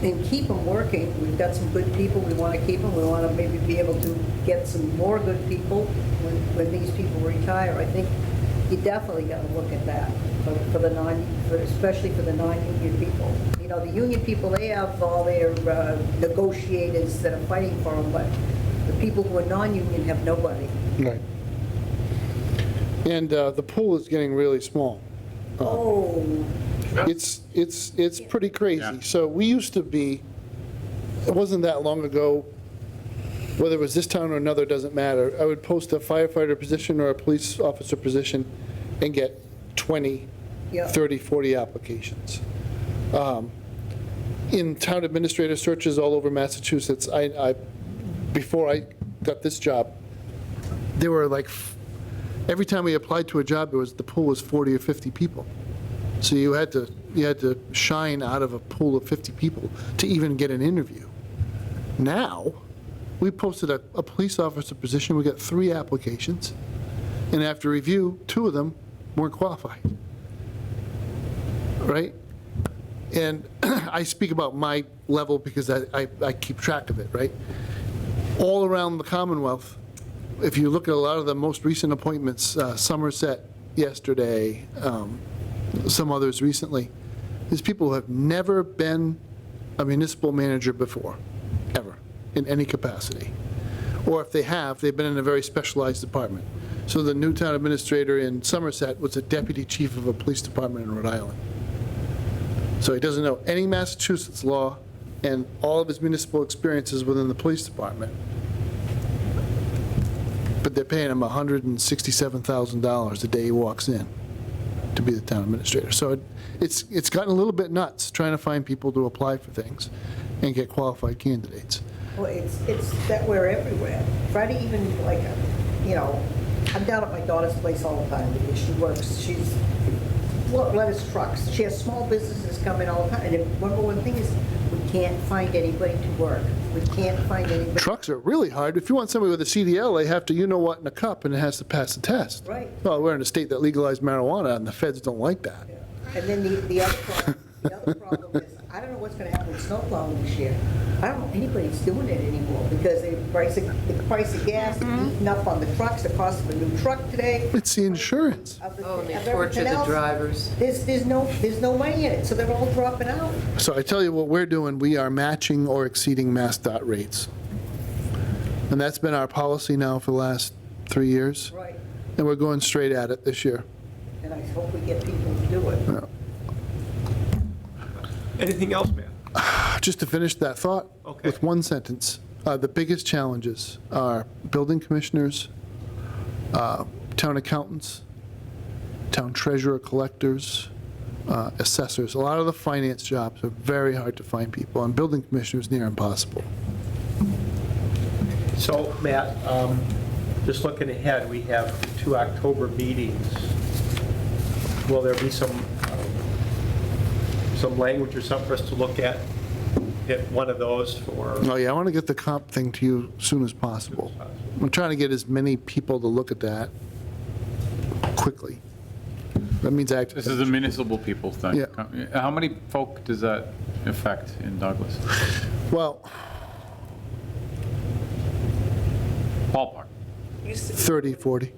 and keep them working, we've got some good people, we want to keep them, we want to maybe be able to get some more good people when these people retire. I think you definitely got to look at that especially for the non-union people. The union people, they have all their negotiators that are fighting for them, but the people who are non-union have nobody. Right. And the pool is getting really small. It's pretty crazy. Yeah. So we used to be, it wasn't that long ago, whether it was this town or another, doesn't matter. I would post a firefighter position or a police officer position and get 20, 30, 40 applications. In town administrator searches all over Massachusetts, before I got this job, there were like, every time we applied to a job, the pool was 40 or 50 people. So you had to shine out of a pool of 50 people to even get an interview. Now, we posted a police officer position, we got 3 applications, and after review, 2 of them weren't qualified. Right? And I speak about my level because I keep track of it, right? All around the Commonwealth, if you look at a lot of the most recent appointments, Somerset yesterday, some others recently, there's people who have never been a municipal manager before, ever, in any capacity. Or if they have, they've been in a very specialized department. So the new town administrator in Somerset was a deputy chief of a police department in Rhode Island. So he doesn't know any Massachusetts law and all of his municipal experiences within the police department. But they're paying him $167,000 the day he walks in to be the town administrator. So it's gotten a little bit nuts trying to find people to apply for things and get qualified candidates. Well, it's that we're everywhere. Try to even, I'm down at my daughter's place all the time because she works, lettuce trucks. She has small businesses come in all the time. And remember, one thing is, we can't find anybody to work. We can't find anybody. Trucks are really hard. If you want somebody with a CDL, they have to, you know what, in a cup, and it has to pass the test. Right. Well, we're in a state that legalized marijuana, and the feds don't like that. And then the other problem is, I don't know what's gonna happen with snow plowing this year. I don't know anybody's doing it anymore, because the price of gas is eating up on the trucks, the cost of a new truck today. It's the insurance. Oh, and they of torture everything the else. drivers. There's no money in it, so they're all dropping out. So I tell you what we're doing, we are matching or exceeding MassDOT rates. And that's been our policy now for the last 3 years, Right. and we're going straight at it this year. And I hope we get people to do it. Anything else, Matt? Just to finish that thought Okay. with one sentence, the biggest challenges are building commissioners, town accountants, town treasurer collectors, assessors. A lot of the finance jobs are very hard to find people, and building commissioners near impossible. So, Matt, just looking ahead, we have 2 October meetings. Will there be some language or something for us to look at one of those for? Oh, yeah, I want to get the comp thing to you as soon as possible. I'm trying to get as many people to look at that quickly. That means I have to. This is a municipal people thing. Yeah. How many folk does that affect in Douglas? Well, Ballpark. Used to be 30, 40.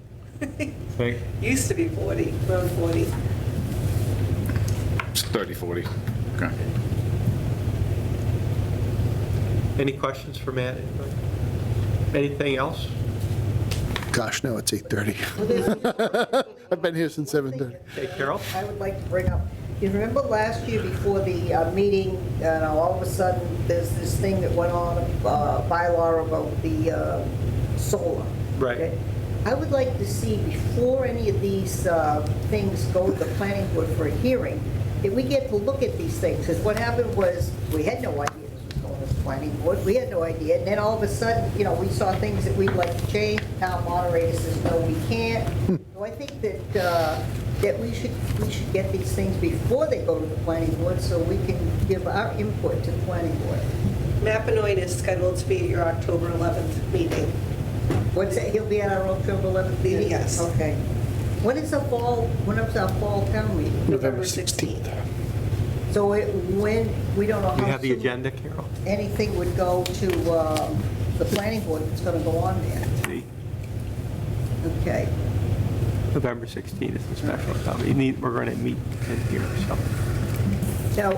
Used to be 40, around 40. It's 30, 40. Okay. Any questions for Matt? Anybody? Anything else? Gosh, no, it's 8:30. I've been here since 7:30. Okay, Carol? I would like to bring up, you remember last year before the meeting, all of a sudden, there's this thing that went on, bylaw about the solar. Right. okay? I would like to see, before any of these things go to the planning board for a hearing, that we get to look at these things, because what happened was, we had no idea this was going to the planning board, we had no idea, and then all of a sudden, we saw things that we'd like to change, the town moderator says, no, we can't. So I think that we should get these things before they go to the planning board, so we can give our input to the planning board. Mapinoid is scheduled to be at your October 11th meeting. What's that, he'll be at our October 11th meeting? Yes. Okay. When is our fall town meeting? November 16th. So when, we don't know how You have the soon agenda, Carol? anything would go to the planning board that's going to go on there. See, Okay. November 16th is the special town. We're going to meet in here, so. Now,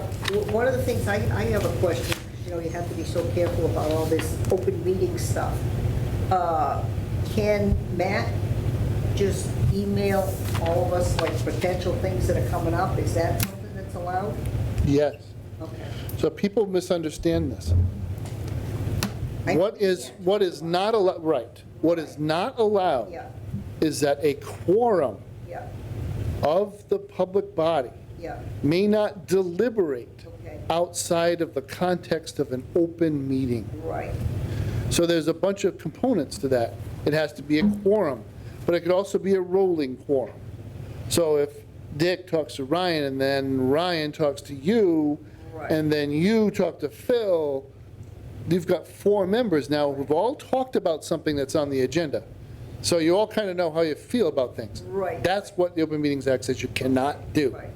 one of the things, I have a question, you have to be so careful about all this open meeting stuff. Can Matt just email all of us, like, potential things that are coming up? Is that something that's allowed? Yes. Okay. So people misunderstand this. I What understand. is not allowed, right, what is not allowed Yeah, is that a quorum yeah, of the public body yeah, may not deliberate okay, outside of the context of an open meeting. right, So there's a bunch of components to that. It has to be a quorum, but it could also be a rolling quorum. So if Dick talks to Ryan, and then Ryan talks to you, Right. and then you talk to Phil, you've got 4 members now who've all talked about something that's on the agenda. So you all kind of know how you feel about things. Right. That's what the Open Meetings Act says you cannot do. Right.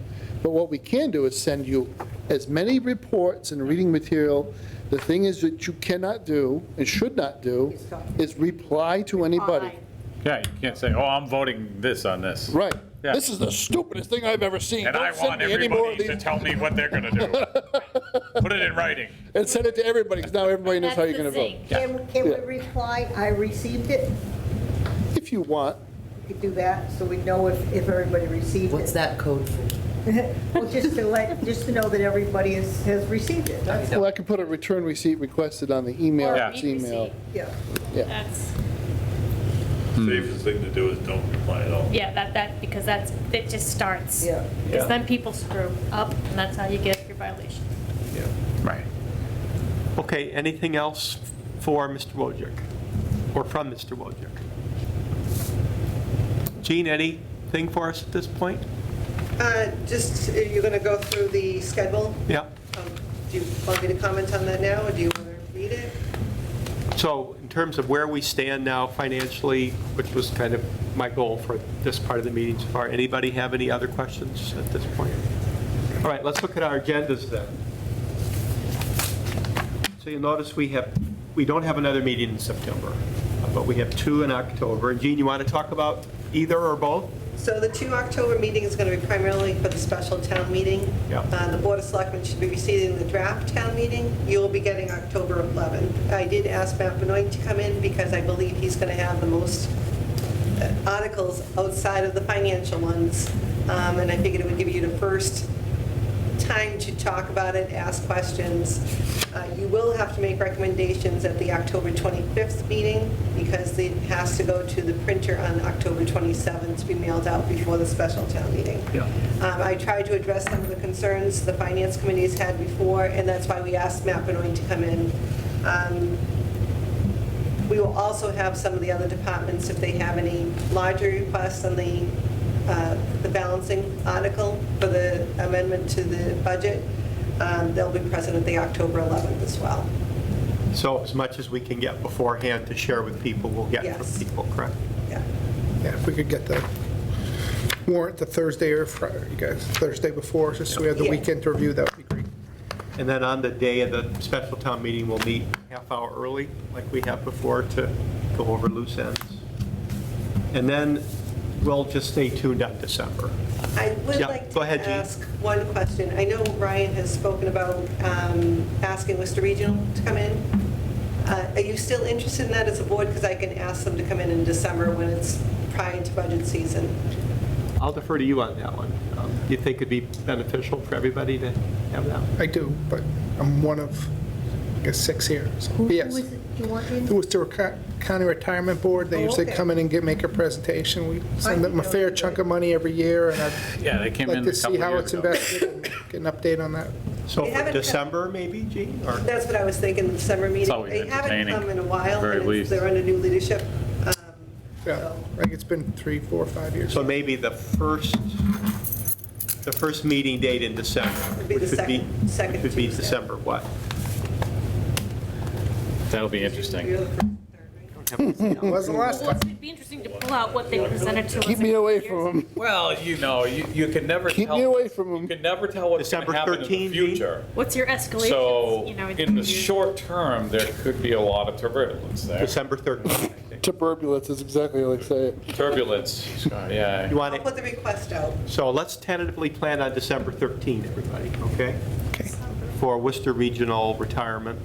But what we can do is send you as many reports and reading material. The thing is that you cannot do and should not do Is talk. is reply to anybody. Yeah, you can't say, oh, I'm voting this on this. Right. Yeah. This is the stupidest thing I've ever seen. And I Don't send want me any more of everybody to these. tell me what they're going to do. Put it in writing. And send it to everybody, because now everybody knows how you're going to vote. Can we Yeah. reply, I received it? If you want. We could do that, so we know if everybody received it. What's that code for? Well, just to know that everybody has received it, that's all. Well, I can put a return receipt requested on the email. Or Yeah. It's read email. receipt. Yeah. Yeah. That's, Safest thing to do is don't reply at all. yeah, because it just starts. Yeah. Because then people screw up, and that's how you get your violation. Right. Okay, anything else for Mr. Wojcik? Or from Mr. Wojcik? Gene, anything for us at this point? Just, you're going to go through the schedule? Yeah. Do you want me to comment on that now, or do you want to read it? So in terms of where we stand now financially, which was kind of my goal for this part of the meeting so far, anybody have any other questions at this point? All right, let's look at our agendas then. So you'll notice we don't have another meeting in September, but we have 2 in October. And Jean, you want to talk about either or both? So the 2 October meeting is going to be primarily for the special town meeting. Yeah. The Board of Selectmen should be receiving the draft town meeting. You will be getting October 11th. I did ask Matt Benoit to come in because I believe he's going to have the most articles outside of the financial ones. And I figured it would give you the first time to talk about it, ask questions. You will have to make recommendations at the October 25th meeting because it has to go to the printer on October 27th to be mailed out before the special town meeting. Yeah. I tried to address some of the concerns the finance committee's had before, and that's why we asked Matt Benoit to come in. We will also have some of the other departments, if they have any larger requests on the balancing article for the amendment to the budget, they'll be present at the October 11th as well. So as much as we can get beforehand to share with people, we'll get Yes. from people, correct? Yeah. Yeah, if we could get the warrant the Thursday or Friday, you guys, Thursday before, just so we have the Yeah. weekend to review, that would be great. And then on the day of the special town meeting, we'll meet half hour early, like we have before, to go over loose ends. And then we'll just stay tuned on December. I would Yeah, like go to ahead, Jean. ask one question. I know Ryan has spoken about asking Worcester Regional to come in. Are you still interested in that as a board? Because I can ask them to come in December when it's prior to budget season. I'll defer to you on that one. Do you think it'd be beneficial for everybody to have that? I do, but I'm one of, I guess, 6 here, so, Who yes. is it you want in? The Worcester County Retirement Board, they Oh, usually okay. come in and make a presentation. We send them a think fair that'll be chunk great. of money every year, and I'd Yeah, they came in like a to see couple how years it's ago. invested and get an update on that. So We for haven't- December, maybe, Jean? Or That's what I was thinking, the December meeting. always They haven't entertaining, come in a at while, the very and least. they're under new leadership. Yeah, So- like it's been 3, 4, 5 years. So maybe the first meeting date in December. It'd be the which would second which would be Tuesday. December what? That'll be interesting. You're the first, It wasn't last Well, time. it'd be interesting to pull out what they presented to us. Keep me away from them. Well, you know, you can never Keep tell. me away from You them. can never tell what's going to December happen in 13, the Gene? future. What's your escalation? So, You know, in the years. short term, there could be a lot of turbulence there. December 13th, I think. Turbulence is exactly how they say it. Turbulence, yeah. You want I'll it? put the request out. So let's tentatively plan on December 13, everybody, okay? For Worcester Regional Retirement.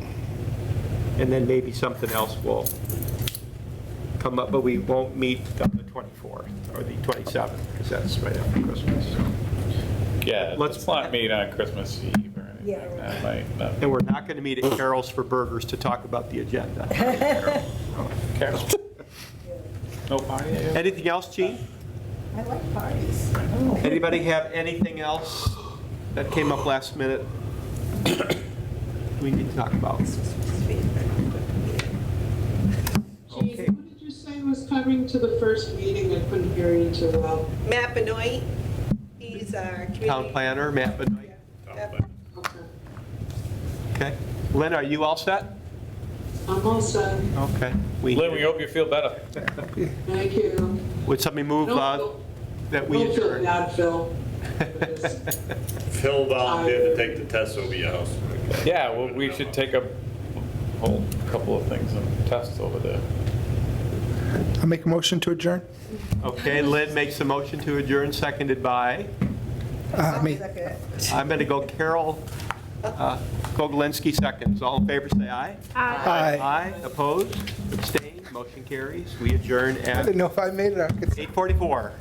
And then maybe something else will come up, but we won't meet on the 24th or the 27th, because that's right after Christmas. So. Yeah, Let's- let's not meet on Christmas Eve or anything. Yeah, That might not. And we're not going to meet at Carol's for burgers to talk about the agenda. Carol. No party? Anything else, Gene? I like parties. Anybody have anything else that came up last minute we need to talk about? Okay. What did you say was coming to the first meeting? I couldn't hear you too well. Matt Benoit, he's our community. Town planner, Matt Benoit. Yep. Okay. Okay. Lynn, are you all set? I'm all set. Okay. Lynn, we hope you feel better. Thank you. Would somebody move that we Don't feel adjourn? bad, Phil. Just- Phil volunteered to take the test over your house. Yeah, well, we should take a whole couple of things and tests over there. I'll make a motion to adjourn. Okay, Lynn makes a motion to adjourn, seconded by, Me. Second. I'm going to go Carol Koglinski seconds. All in favor, say aye. Aye. Aye, opposed, abstained, motion carries. We adjourn I at didn't know if I made it. I could- 8:44.